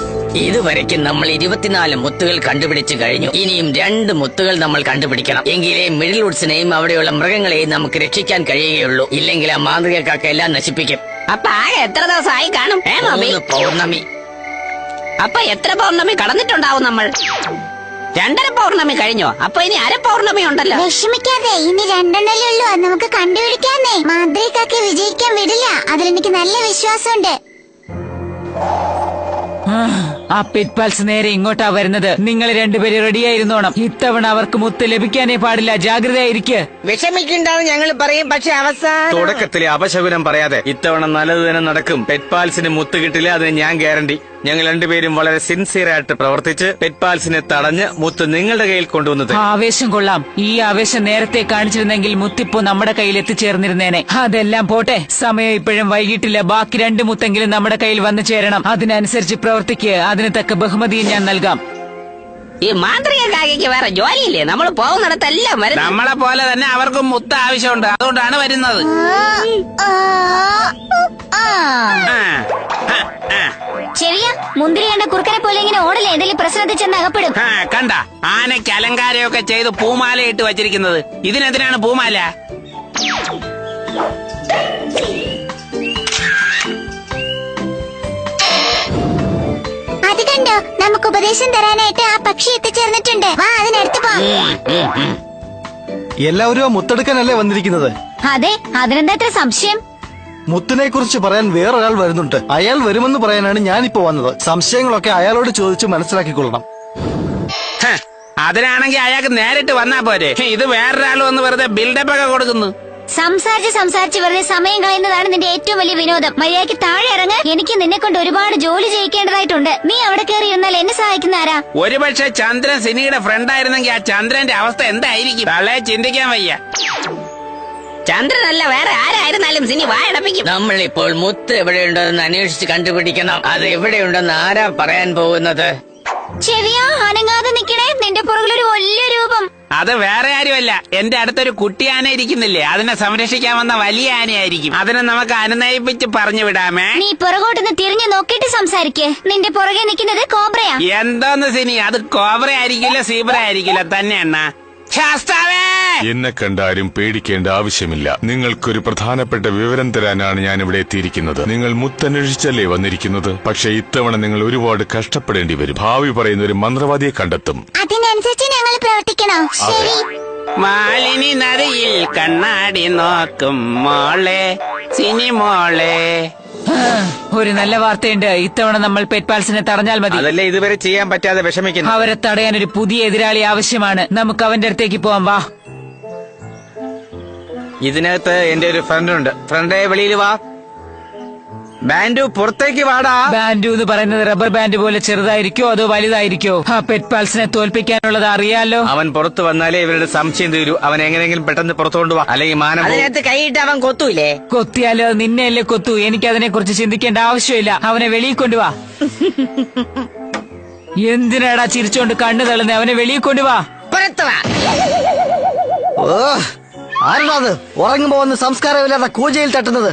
S2: ഇതുവരയ്ക്കും നമ്മൾ 24 മുത്തുകൾ കണ്ടുപിടിച്ചു കഴിഞ്ഞു. ഇനിയും 2 മുത്തുകൾ നമ്മൾ കണ്ടുപിടിക്കണം. എങ്കിലേ മിഡിൽ വുഡ്സിനെയും അവിടെയുള്ള മൃഗങ്ങളെയും നമുക്ക് രക്ഷിക്കാൻ കഴിയുകയുള്ളൂ. ഇല്ലെങ്കിൽ ആ മാന്ത്രിക കാക്ക എല്ലാം നശിപ്പിക്കും. അപ്പൊ ആകെ എത്ര ദിവസമായി കാണും? 3 പൗർണമി. അപ്പൊ എത്ര പൗർണമി കടന്നിട്ടുണ്ടാവും നമ്മൾ? 2.5 പൗർണമി കഴിഞ്ഞോ? അപ്പൊ ഇനി 1/2 പൗർണമി ഉണ്ടല്ലോ.
S1: വിഷമിക്കാതെ, ഇനി 2 ഉള്ളൂ. അത് നമുക്ക് കണ്ടുപിടിക്കാന്നേ. മാന്ത്രികക്കാക്കെ വിജയിക്കാൻ വിടില്ല. അതിലെനിക്ക് നല്ല വിശ്വാസമുണ്ട്.
S6: ആ പെറ്റ്പാൽസ് നേരെ ഇങ്ങോട്ടാ വരുന്നത്. നിങ്ങൾ 2 പേരും റെഡിയായിരുന്നോണം. ഇത്തവണ അവർക്ക് മുത്ത് ലഭിക്കാനേ പാടില്ല. ജാഗ്രതയായിരിക്കെ.
S8: വിഷമിക്കണ്ടെന്ന് ഞങ്ങൾ പറയും, പക്ഷെ അവസാനം തുടക്കത്തിലെ അപശകുനം പറയാതെ. ഇത്തവണ നല്ലത് തന്നെ നടക്കും. പെറ്റ്പാൽസിന് മുത്ത് കിട്ടില്ല, അതിന് ഞാൻ ഗ്യാരണ്ടി. ഞങ്ങൾ 2 പേരും വളരെ സിൻസിയറായിട്ട് പ്രവർത്തിച്ച് പെറ്റ്പാൽസിനെ തടഞ്ഞ് മുത്ത് നിങ്ങളുടെ കയ്യിൽ കൊണ്ടുവന്നത്.
S6: ആവേശം കൊള്ളാം. ഈ ആവേശം നേരത്തെ കാണിച്ചിരുന്നെങ്കിൽ മുത്തിപ്പോ നമ്മുടെ കയ്യിൽ എത്തിച്ചേർന്നിരുന്നേനെ. അതെല്ലാം പോട്ടെ, സമയം ഇപ്പോഴും വൈകിട്ടില്ല. ബാക്കി 2 മുത്തെങ്കിലും നമ്മുടെ കയ്യിൽ വന്നു ചേരണം. അതിനനുസരിച്ച് പ്രവർത്തിക്കുക. അതിന് തക്ക ബഹുമതിയും ഞാൻ നൽകാം.
S2: ഈ മാന്ത്രിക കാക്കയ്ക്ക് വേറെ ജോലിയില്ലേ? നമ്മൾ പോകുന്നിടത്തെല്ലാം വരും.
S3: നമ്മളെ പോലെ തന്നെ അവർക്കും മുത്ത് ആവശ്യമുണ്ട്. അതുകൊണ്ടാണ് വരുന്നത്.
S1: ചെറിയ മുന്തിരി കണ്ട കുറുക്കനെ പോലെ ഇങ്ങനെ ഓടല്ലേ, ഏതെങ്കിലും പ്രശ്നത്തിൽ ചെന്ന് അകപ്പെടും.
S3: കണ്ട, ആനയ്ക്ക് അലങ്കാരമൊക്കെ ചെയ്ത് പൂമാല ഇട്ട് വച്ചിരിക്കുന്നത്. ഇതിനെതിരാണ് പൂമാല.
S1: അത് കണ്ടോ, നമുക്ക് ഉപദേശം തരാനായിട്ട് ആ പക്ഷി എത്തിച്ചേർന്നിട്ടുണ്ട്. വാ, അതിനടുത്ത് പോ.
S7: എല്ലാവരും ആ മുത്തെടുക്കാനല്ലേ വന്നിരിക്കുന്നത്?
S1: അതെ, അതിനെന്താ ഇത്ര സംശയം?
S7: മുത്തിനെ കുറിച്ച് പറയാൻ വേറൊരാൾ വരുന്നുണ്ട്. അയാൾ വരുമെന്ന് പറയാനാണ് ഞാനിപ്പോ വന്നത്. സംശയങ്ങളൊക്കെ അയാളോട് ചോദിച്ച് മനസ്സിലാക്കിക്കൊള്ളണം.
S3: അതിനാണെങ്കിൽ അയാൾക്ക് നേരിട്ട് വന്നാ പോരെ. ഇത് വേറൊരാൾ വന്ന് വെറുതെ ബിൽഡപ്പ് ഒക്കെ കൊടുക്കുന്നു.
S1: സംസാരിച്ച് വെറുതെ സമയം കളയുന്നതാണ് നിന്റെ ഏറ്റവും വലിയ വിനോദം. മര്യാദയ്ക്ക് താഴെ ഇറങ്ങ്. എനിക്ക് നിന്നെ കൊണ്ട് ഒരുപാട് ജോലി ചെയ്യിക്കേണ്ടതായിട്ടുണ്ട്. നീ അവിടെ കയറി ഇരുന്നാൽ എന്നെ സഹായിക്കുന്ന ആരാ?
S3: ഒരുപക്ഷെ ചന്ദ്രൻ സിനിയുടെ ഫ്രണ്ട് ആയിരുന്നെങ്കിൽ ആ ചന്ദ്രന്റെ അവസ്ഥ എന്തായിരിക്കും? തളെ ചിന്തിക്കാൻ വയ്യ.
S2: ചന്ദ്രനല്ല വേറെ ആരായിരുന്നാലും സിനി വായടപ്പിക്കും. നമ്മളിപ്പോൾ മുത്ത് എവിടെയുണ്ടെന്ന് അന്വേഷിച്ച് കണ്ടുപിടിക്കണം. അത് എവിടെയുണ്ടെന്ന് ആരാ പറയാൻ പോകുന്നത്?
S1: ചെവിയാ, അനങ്ങാതെ നിക്കണേ. നിന്റെ പുറകിലൊരു വലിയ രൂപം.
S3: അത് വേറെ ആരുമല്ല, എന്റെ അടുത്തൊരു കുട്ടി ആന ഇരിക്കുന്നില്ലേ, അതിനെ സംരക്ഷിക്കാൻ വന്ന വലിയ ആനയായിരിക്കും. അതിനെ നമുക്ക് അനുനയിപ്പിച്ച് പറഞ്ഞു വിടാമേ.
S1: നീ പുറകോട്ടൊന്ന് തിരിഞ്ഞു നോക്കിയിട്ട് സംസാരിക്കേ. നിന്റെ പുറകെ നിൽക്കുന്നത് കോബ്രയാ.
S3: എന്തോന്ന് സിനി, അത് കോബ്ര ആയിരിക്കില്ല, സീബ്ര ആയിരിക്കില്ല തന്നെ അണ്ണ. ശാസ്താവേ,
S9: എന്നെ കണ്ടാരും പേടിക്കേണ്ട ആവശ്യമില്ല. നിങ്ങൾക്കൊരു പ്രധാനപ്പെട്ട വിവരം തരാനാണ് ഞാൻ ഇവിടെ എത്തിയിരിക്കുന്നത്. നിങ്ങൾ മുത്തന്വേഷിച്ചല്ലേ വന്നിരിക്കുന്നത്? പക്ഷെ ഇത്തവണ നിങ്ങൾ ഒരുപാട് കഷ്ടപ്പെടേണ്ടി വരും. ഭാവി പറയുന്ന ഒരു മന്ത്രവാദിയെ കണ്ടെത്തും.
S1: അതിനനുസരിച്ച് ഞങ്ങൾ പ്രവർത്തിക്കണോ? ശരി.
S3: മാലിനി നദിയിൽ കണ്ണാടി നോക്കും മോളെ, സിനി മോളെ.
S6: ഒരു നല്ല വാർത്തയുണ്ട്. ഇത്തവണ നമ്മൾ പെറ്റ്പാൽസിനെ തടഞ്ഞാൽ മതി.
S8: അതല്ലേ ഇതുവരെ ചെയ്യാൻ പറ്റാതെ വിഷമിക്കുന്നു.
S6: അവരെ തടയാൻ ഒരു പുതിയ എതിരാളി ആവശ്യമാണ്. നമുക്ക് അവന്റെ അടുത്തേക്ക് പോവാം. വാ.
S8: ഇതിനകത്ത് എന്റെ ഒരു ഫ്രണ്ടുണ്ട്. ഫ്രണ്ടേ, വെളിയിൽ വാ. ബാൻഡു, പുറത്തേക്ക് വാടാ.
S6: ബാൻഡു എന്ന് പറയുന്നത് റബ്ബർ ബാൻഡ് പോലെ ചെറുതായിരിക്കോ അതോ വലുതായിരിക്കോ? ആ പെറ്റ്പാൽസിനെ തോൽപ്പിക്കാനുള്ളത് അറിയാലോ.
S8: അവൻ പുറത്തു വന്നാലേ ഇവരുടെ സംശയം തീരൂ. അവൻ എങ്ങനെയെങ്കിലും പെട്ടെന്ന് പുറത്തു കൊണ്ടുപോവാ, അല്ലെങ്കിൽ മാനം പോകും.
S2: അതിനകത്ത് കൈയിട്ട് അവൻ കൊത്തൂലേ?
S6: കൊത്തിയാലോ നിന്നെയല്ലേ കൊത്തു. എനിക്ക് അതിനെ കുറിച്ച് ചിന്തിക്കേണ്ട ആവശ്യമില്ല. അവനെ വെളിയിൽ കൊണ്ടുവാ. എന്തിനാടാ ചിരിച്ചോണ്ട് കണ്ണു തള്ളുന്നേ? അവനെ വെളിയിൽ കൊണ്ടുവാ.
S2: പുറത്തുവാ.
S7: ആരാണത് ഉറങ്ങുമ്പോ വന്ന് സംസ്കാരമില്ലാത്ത കൂജയിൽ തട്ടുന്നത്?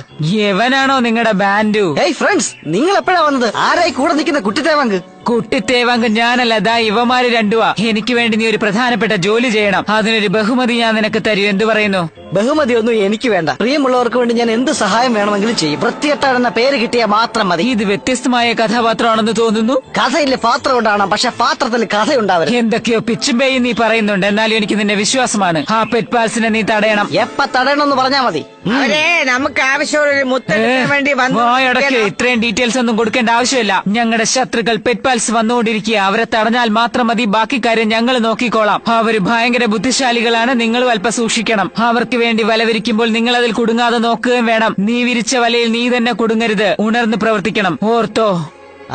S6: എവനാണോ നിങ്ങളുടെ ബാൻഡു?
S7: ഏയ് ഫ്രണ്ട്സ്, നിങ്ങൾ എപ്പോഴാ വന്നത്? ആരായി കൂടെ നിൽക്കുന്ന കുട്ടിത്തേവാങ്ക്?
S6: കുട്ടിത്തേവാങ്ക് ഞാനല്ല, ദാ ഇവമാര് രണ്ടുവാ. എനിക്ക് വേണ്ടി നീ ഒരു പ്രധാനപ്പെട്ട ജോലി ചെയ്യണം. അതിനൊരു ബഹുമതി ഞാൻ നിനക്ക് തരും. എന്തു പറയുന്നു?
S7: ബഹുമതി ഒന്നും എനിക്ക് വേണ്ട. പ്രിയമുള്ളവർക്ക് വേണ്ടി ഞാൻ എന്ത് സഹായം വേണമെങ്കിലും ചെയ്യും. വൃത്തികെട്ടാണെന്ന പേര് കിട്ടിയാൽ മാത്രം മതി.
S6: ഇത് വ്യത്യസ്തമായ കഥാപാത്രമാണെന്ന് തോന്നുന്നു.
S7: കഥയില് പാത്രം ഉണ്ടാവണം, പക്ഷെ പാത്രത്തിൽ കഥയുണ്ടാവരുത്.
S6: എന്തൊക്കെയോ പിച്ചുമ്പേയും നീ പറയുന്നുണ്ട്. എന്നാലും എനിക്ക് നിന്നെ വിശ്വാസമാണ്. ആ പെറ്റ്പാൽസിനെ നീ തടയണം.
S7: എപ്പ തടയണമെന്ന് പറഞ്ഞാ മതി.
S2: അവരെ നമുക്ക് ആവശ്യമുള്ള മുത്തെടുക്കാൻ വേണ്ടി
S6: വായടക്ക്. ഇത്രയും ഡീറ്റെയിൽസ് ഒന്നും കൊടുക്കേണ്ട ആവശ്യമില്ല. ഞങ്ങളുടെ ശത്രുക്കൾ പെറ്റ്പാൽസ് വന്നുകൊണ്ടിരിക്കുക. അവരെ തടഞ്ഞാൽ മാത്രം മതി. ബാക്കി കാര്യം ഞങ്ങൾ നോക്കിക്കോളാം. അവര് ഭയങ്കര ബുദ്ധിശാലികളാണ്. നിങ്ങളും അല്പം സൂക്ഷിക്കണം. അവർക്ക് വേണ്ടി വല വിരിക്കുമ്പോൾ നിങ്ങൾ അതിൽ കുടുങ്ങാതെ നോക്കുകയും വേണം. നീ വിരിച്ച വലയിൽ നീ തന്നെ കുടുങ്ങരുത്. ഉണർന്ന് പ്രവർത്തിക്കണം. ഓർത്തോ?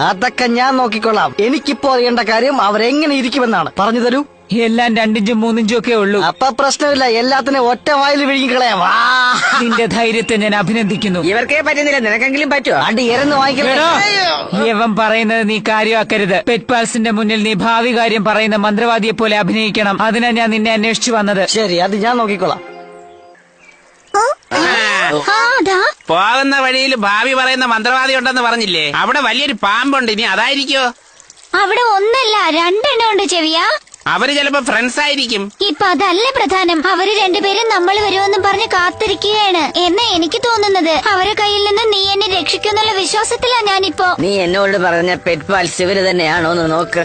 S7: അതൊക്കെ ഞാൻ നോക്കിക്കൊള്ളാം. എനിക്കിപ്പോ അറിയേണ്ട കാര്യം അവരെങ്ങനെ ഇരിക്കുമെന്നാണ്. പറഞ്ഞു തരൂ.
S6: എല്ലാം 2 ഇഞ്ചും 3 ഇഞ്ചും ഒക്കെ ഉള്ളൂ.
S7: അപ്പൊ പ്രശ്നമില്ല. എല്ലാത്തിനും ഒറ്റ വായിൽ വിഴുങ്ങിക്കളയാം.
S6: നിന്റെ ധൈര്യത്തെ ഞാൻ അഭിനന്ദിക്കുന്നു.
S2: ഇവർക്കേ പറ്റുന്നില്ല, നിനക്കെങ്കിലും പറ്റുമോ?
S7: അടി എരന്ന് വാങ്ങിക്കണോ?
S6: യവൻ പറയുന്നത് നീ കാര്യമാക്കരുത്. പെറ്റ്പാൽസിന്റെ മുന്നിൽ നീ ഭാവി കാര്യം പറയുന്ന മന്ത്രവാദിയെ പോലെ അഭിനയിക്കണം. അതിനാ ഞാൻ നിന്നെ അന്വേഷിച്ചു വന്നത്.
S7: ശരി, അത് ഞാൻ നോക്കിക്കൊള്ളാം.
S3: പോകുന്ന വഴിയിൽ ഭാവി പറയുന്ന മന്ത്രവാദി ഉണ്ടെന്ന് പറഞ്ഞില്ലേ? അവിടെ വലിയൊരു പാമ്പുണ്ട്. ഇനി അതായിരിക്കോ?
S1: അവിടെ ഒന്നല്ല 2 എണ്ണം ഉണ്ട്. ചെവിയാ,
S3: അവര് ചിലപ്പോ ഫ്രണ്ട്സ് ആയിരിക്കും.
S1: ഇപ്പൊ അതല്ല പ്രധാനം. അവര് രണ്ടുപേരും നമ്മൾ വരുമെന്ന് പറഞ്ഞ് കാത്തിരിക്കുകയാണ് എന്നാ എനിക്ക് തോന്നുന്നത്. അവരെ കയ്യിൽ നിന്ന് നീ എന്നെ രക്ഷിക്കുന്നുള്ള വിശ്വാസത്തിലാ ഞാനിപ്പോ.
S2: നീ എന്നോട് പറഞ്ഞ പെറ്റ്പാൽസ് ഇവര് തന്നെയാണോന്ന് നോക്ക്.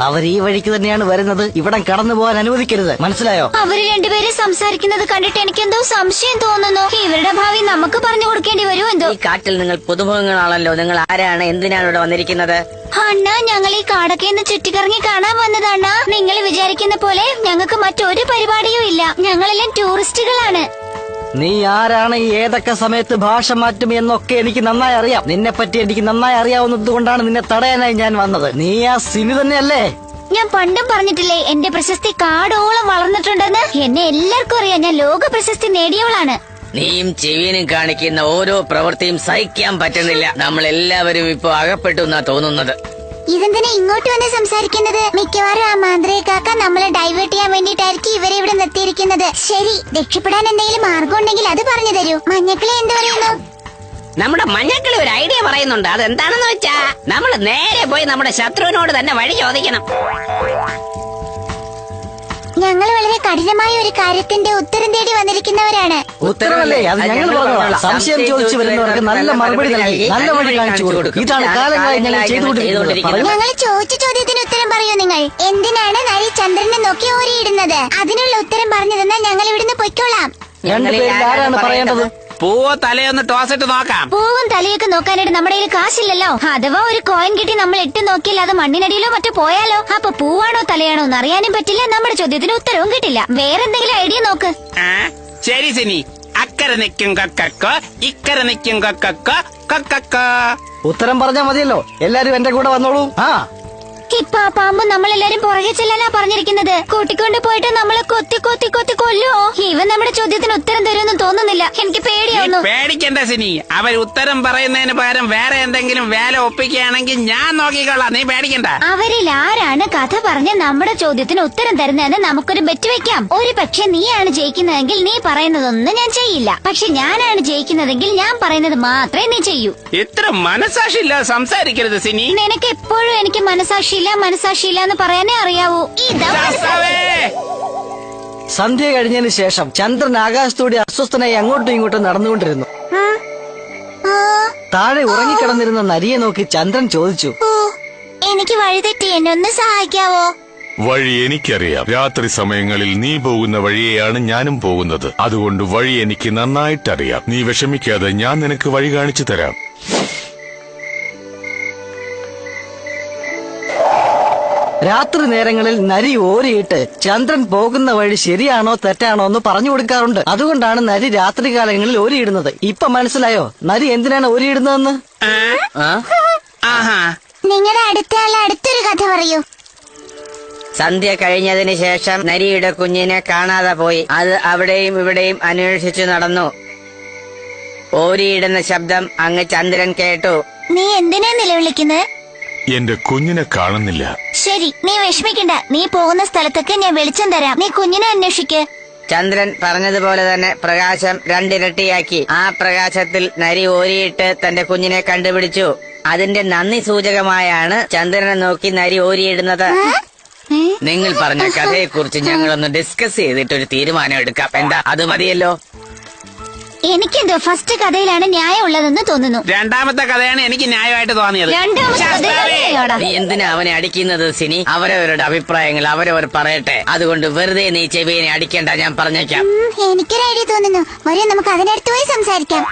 S7: അവർ ഈ വഴിക്ക് തന്നെയാണ് വരുന്നത്. ഇവിടം കടന്നു പോകാൻ അനുവദിക്കരുത്. മനസ്സിലായോ?
S1: അവര് രണ്ടുപേരും സംസാരിക്കുന്നത് കണ്ടിട്ട് എനിക്കെന്തോ സംശയം തോന്നുന്നു. ഇവരുടെ ഭാവി നമുക്ക് പറഞ്ഞു കൊടുക്കേണ്ടി വരുമോ എന്തോ.
S2: ഈ കാട്ടിൽ നിങ്ങൾ പുതുമുഖങ്ങളാണല്ലോ. നിങ്ങൾ ആരാണ്? എന്തിനാണ് ഇവിടെ വന്നിരിക്കുന്നത്?
S1: അണ്ണാ, ഞങ്ങൾ ഈ കാടൊക്കെ ഒന്ന് ചുറ്റിക്കറങ്ങി കാണാൻ വന്നതാണ്ണാ. നിങ്ങൾ വിചാരിക്കുന്ന പോലെ ഞങ്ങൾക്ക് മറ്റൊരു പരിപാടിയും ഇല്ല. ഞങ്ങളെല്ലാം ടൂറിസ്റ്റുകളാണ്.
S7: നീ ആരാണ്, ഏതൊക്കെ സമയത്ത് ഭാഷ മാറ്റും എന്നൊക്കെ എനിക്ക് നന്നായി അറിയാം. നിന്നെ പറ്റി എനിക്ക് നന്നായി അറിയാവുന്നത് കൊണ്ടാണ് നിന്നെ തടയാനായി ഞാൻ വന്നത്. നീ ആ സിനി തന്നെയല്ലേ?
S1: ഞാൻ പണ്ടും പറഞ്ഞിട്ടില്ലേ എന്റെ പ്രശസ്തി കാടോളം വളർന്നിട്ടുണ്ടെന്ന്. എന്നെ എല്ലാവർക്കും അറിയാം. ഞാൻ ലോക പ്രശസ്തി നേടിയവളാണ്.
S2: നീയും ചെവിയനും കാണിക്കുന്ന ഓരോ പ്രവൃത്തിയും സഹിക്കാൻ പറ്റുന്നില്ല. നമ്മൾ എല്ലാവരും ഇപ്പൊ അകപ്പെട്ടു എന്നാ തോന്നുന്നത്.
S1: ഇതെന്തിനാ ഇങ്ങോട്ട് വന്ന് സംസാരിക്കുന്നത്? മിക്കവാറും ആ മാന്ത്രികാക്ക നമ്മളെ ഡൈവേർട്ട് ചെയ്യാൻ വേണ്ടിട്ടായിരിക്കും ഇവരെ ഇവിടെ നിർത്തിയിരിക്കുന്നത്. ശരി, രക്ഷപ്പെടാൻ എന്തെങ്കിലും മാർഗം ഉണ്ടെങ്കിൽ അത് പറഞ്ഞു തരൂ. മഞ്ഞക്കിളി എന്ത് പറയുന്നു?
S2: നമ്മുടെ മഞ്ഞക്കിളി ഒരു ഐഡിയ പറയുന്നുണ്ട്. അതെന്താണെന്ന് വെച്ചാ നമ്മൾ നേരെ പോയി നമ്മുടെ ശത്രുവിനോട് തന്നെ വഴി ചോദിക്കണം.
S1: ഞങ്ങൾ വളരെ കഠിനമായ ഒരു കാര്യത്തിന്റെ ഉത്തരം തേടി വന്നിരിക്കുന്നവരാണ്.
S7: ഉത്തരവല്ലേ? അത് ഞങ്ങൾ പറഞ്ഞോളാം. സംശയം ചോദിച്ചു വരുന്നവർക്ക് നല്ല മറുപടി നൽകി നല്ല വഴി കാണിച്ചു കൊടുക്കും. ഇതാണ് കാലങ്ങളായി ഞങ്ങൾ ചെയ്തുകൊണ്ടിരിക്കുന്നത്.
S1: ഞങ്ങൾ ചോദിച്ച ചോദ്യത്തിന് ഉത്തരം പറയൂ. നിങ്ങൾ എന്തിനാണ് നരി ചന്ദ്രനെ നോക്കി ഓരിയിടുന്നത്? അതിനുള്ള ഉത്തരം പറഞ്ഞു തന്നാൽ ഞങ്ങൾ ഇവിടുന്ന് പൊയ്ക്കോളാം.
S7: രണ്ടുപേരിൽ ആരാണ് പറയേണ്ടത്?
S3: പൂവോ തലയൊന്ന് ടോസിട്ട് നോക്കാം.
S1: പൂവും തലയൊക്കെ നോക്കാനായിട്ട് നമ്മുടെ കയ്യിൽ കാശില്ലല്ലോ. അഥവാ ഒരു കോയിൻ കിട്ടി നമ്മൾ ഇട്ട് നോക്കിയാൽ അത് മണ്ണിനടിയിലോ മറ്റോ പോയാലോ? അപ്പൊ പൂവാണോ തലയാണോ എന്ന് അറിയാനും പറ്റില്ല, നമ്മുടെ ചോദ്യത്തിന് ഉത്തരവും കിട്ടില്ല. വേറെന്തെങ്കിലും ഐഡിയ നോക്ക്.
S3: ശരി സിനി, അക്കരെ നിൽക്കും കൊക്കക്കോ, ഇക്കരെ നിൽക്കും കൊക്കക്കോ, കൊക്കക്കോ.
S7: ഉത്തരം പറഞ്ഞാ മതിയല്ലോ. എല്ലാരും എന്റെ കൂടെ വന്നോളൂ.
S1: ഇപ്പൊ ആ പാമ്പ് നമ്മളെല്ലാരും പുറകെ ചെല്ലാനാ പറഞ്ഞിരിക്കുന്നത്. കൂട്ടിക്കൊണ്ട് പോയിട്ട് നമ്മളെ കൊത്തി കൊത്തി കൊത്തി കൊല്ലുവോ? ഇവൻ നമ്മുടെ ചോദ്യത്തിന് ഉത്തരം തരുമെന്ന് തോന്നുന്നില്ല. എനിക്ക് പേടിയാവുന്നു.
S3: പേടിക്കണ്ട സിനി, അവർ ഉത്തരം പറയുന്നതിന് പകരം വേറെ എന്തെങ്കിലും വേല ഒപ്പിക്കുകയാണെങ്കിൽ ഞാൻ നോക്കിക്കൊള്ളാം. നീ പേടിക്കണ്ട.
S1: അവരിൽ ആരാണ് കഥ പറഞ്ഞ് നമ്മുടെ ചോദ്യത്തിന് ഉത്തരം തരുന്നതെന്ന് നമുക്കൊരു ബെറ്റ് വെക്കാം. ഒരു പക്ഷെ നീയാണ് ജയിക്കുന്നതെങ്കിൽ നീ പറയുന്നതൊന്നും ഞാൻ ചെയ്യില്ല. പക്ഷെ ഞാനാണ് ജയിക്കുന്നതെങ്കിൽ ഞാൻ പറയുന്നത് മാത്രമേ നീ ചെയ്യൂ.
S3: ഇത്ര മനസാക്ഷിയില്ലാതെ സംസാരിക്കരുത് സിനി.
S1: നിനക്ക് എപ്പോഴും എനിക്ക് മനസാക്ഷിയില്ല എന്ന് പറയാനേ അറിയാവൂ.
S7: സന്ധ്യ കഴിഞ്ഞതിന് ശേഷം ചന്ദ്രൻ ആകാശത്തൂടെ അസ്വസ്ഥനായി അങ്ങോട്ടും ഇങ്ങോട്ടും നടന്നുകൊണ്ടിരുന്നു. താഴെ ഉറങ്ങിക്കിടന്നിരുന്ന നരിയെ നോക്കി ചന്ദ്രൻ ചോദിച്ചു,
S1: എനിക്ക് വഴിതെറ്റി, എന്നെ ഒന്ന് സഹായിക്കാവോ?
S9: വഴി എനിക്കറിയാം. രാത്രി സമയങ്ങളിൽ നീ പോകുന്ന വഴിയെയാണ് ഞാനും പോകുന്നത്. അതുകൊണ്ട് വഴി എനിക്ക് നന്നായിട്ടറിയാം. നീ വിഷമിക്കാതെ, ഞാൻ നിനക്ക് വഴി കാണിച്ചു തരാം.
S7: രാത്രി നേരങ്ങളിൽ നരി ഓരിയിട്ട് ചന്ദ്രൻ പോകുന്ന വഴി ശരിയാണോ തെറ്റാണോ എന്ന് പറഞ്ഞു കൊടുക്കാറുണ്ട്. അതുകൊണ്ടാണ് നരി രാത്രികാലങ്ങളിൽ ഓരിയിടുന്നത്. ഇപ്പൊ മനസ്സിലായോ നരി എന്തിനാണ് ഓരിയിടുന്നതെന്ന്?
S1: നിങ്ങളുടെ അടുത്തൊരു കഥ പറയൂ.
S2: സന്ധ്യ കഴിഞ്ഞതിന് ശേഷം നരിയുടെ കുഞ്ഞിനെ കാണാതെ പോയി. അത് അവിടെയും ഇവിടെയും അന്വേഷിച്ചു നടന്നു. ഓരിയിടുന്ന ശബ്ദം അങ്ങ് ചന്ദ്രൻ കേട്ടു.
S1: നീ എന്തിനാ നിലവിളിക്കുന്നത്?
S9: എന്റെ കുഞ്ഞിനെ കാണുന്നില്ല.
S1: ശരി, നീ വിഷമിക്കണ്ട. നീ പോകുന്ന സ്ഥലത്തൊക്കെ ഞാൻ വെളിച്ചം തരാം. നീ കുഞ്ഞിനെ അന്വേഷിക്ക്.
S2: ചന്ദ്രൻ പറഞ്ഞതുപോലെ തന്നെ പ്രകാശം രണ്ടിരട്ടിയാക്കി. ആ പ്രകാശത്തിൽ നരി ഓരിയിട്ട് തന്റെ കുഞ്ഞിനെ കണ്ടുപിടിച്ചു. അതിന്റെ നന്ദി സൂചകമായാണ് ചന്ദ്രനെ നോക്കി നരി ഓരിയിടുന്നത്. നിങ്ങൾ പറഞ്ഞ കഥയെക്കുറിച്ച് ഞങ്ങളൊന്ന് ഡിസ്കസ് ചെയ്തിട്ട് ഒരു തീരുമാനം എടുക്കാം. എന്താ, അത് മതിയല്ലോ?
S1: എനിക്കെന്തോ ഫസ്റ്റ് കഥയിലാണ് ന്യായം ഉള്ളതെന്ന് തോന്നുന്നു.
S3: രണ്ടാമത്തെ കഥയാണ് എനിക്ക് ന്യായമായിട്ട് തോന്നിയത്.
S2: നീ എന്തിനാ അവനെ അടിക്കുന്നത് സിനി? അവരവരുടെ അഭിപ്രായങ്ങൾ അവരവർ പറയട്ടെ. അതുകൊണ്ട് വെറുതെ നീ ചെവിയെ അടിക്കണ്ട, ഞാൻ പറഞ്ഞേക്കാം.
S1: എനിക്കൊരു ഐഡിയ തോന്നുന്നു. വരെ നമുക്ക് അതിനടുത്ത് പോയി സംസാരിക്കാം.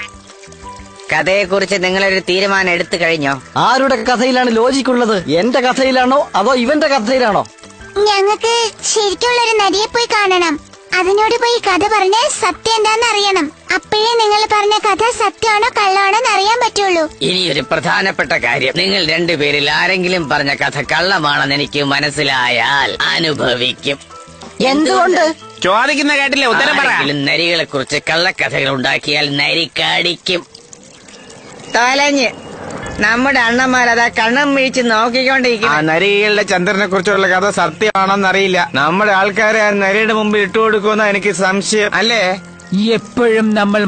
S2: കഥയെക്കുറിച്ച് നിങ്ങളൊരു തീരുമാനം എടുത്തു കഴിഞ്ഞോ?
S7: ആരുടെ കഥയിലാണ് ലോജിക് ഉള്ളത്? എന്റെ കഥയിലാണോ അതോ ഇവന്റെ കഥയിലാണോ?
S1: ഞങ്ങൾക്ക് ശരിക്കുള്ളൊരു നരിയെ പോയി കാണണം. അതിനോട് പോയി കഥ പറഞ്ഞ് സത്യം എന്താന്ന് അറിയണം. അപ്പോഴേ നിങ്ങൾ പറഞ്ഞ കഥ സത്യമാണോ കള്ളമാണോ എന്ന് അറിയാൻ പറ്റുള്ളൂ.
S2: ഇനി ഒരു പ്രധാനപ്പെട്ട കാര്യം, നിങ്ങൾ രണ്ടുപേരിൽ ആരെങ്കിലും പറഞ്ഞ കഥ കള്ളമാണെന്ന് എനിക്ക് മനസ്സിലായാൽ അനുഭവിക്കും.
S7: എന്തുകൊണ്ട്?
S3: ചോദിക്കുന്ന കേട്ടില്ലേ, ഉത്തരം പറ.
S2: നരികളെ കുറിച്ച് കള്ളക്കഥകൾ ഉണ്ടാക്കിയാൽ നരി കടിക്കും. തലഞ്ഞ് നമ്മുടെ അണ്ണന്മാരതാ കണ്ണം വീഴ്ച നോക്കിക്കൊണ്ടിരിക്കും.
S8: നരികളുടെ ചന്ദ്രനെ കുറിച്ചുള്ള കഥ സത്യമാണെന്നറിയില്ല. നമ്മുടെ ആൾക്കാരെ ആ നരിയുടെ മുമ്പിൽ ഇട്ടുകൊടുക്കുമെന്ന എനിക്ക് സംശയം. അല്ലേ?
S6: എപ്പോഴും നമ്മൾ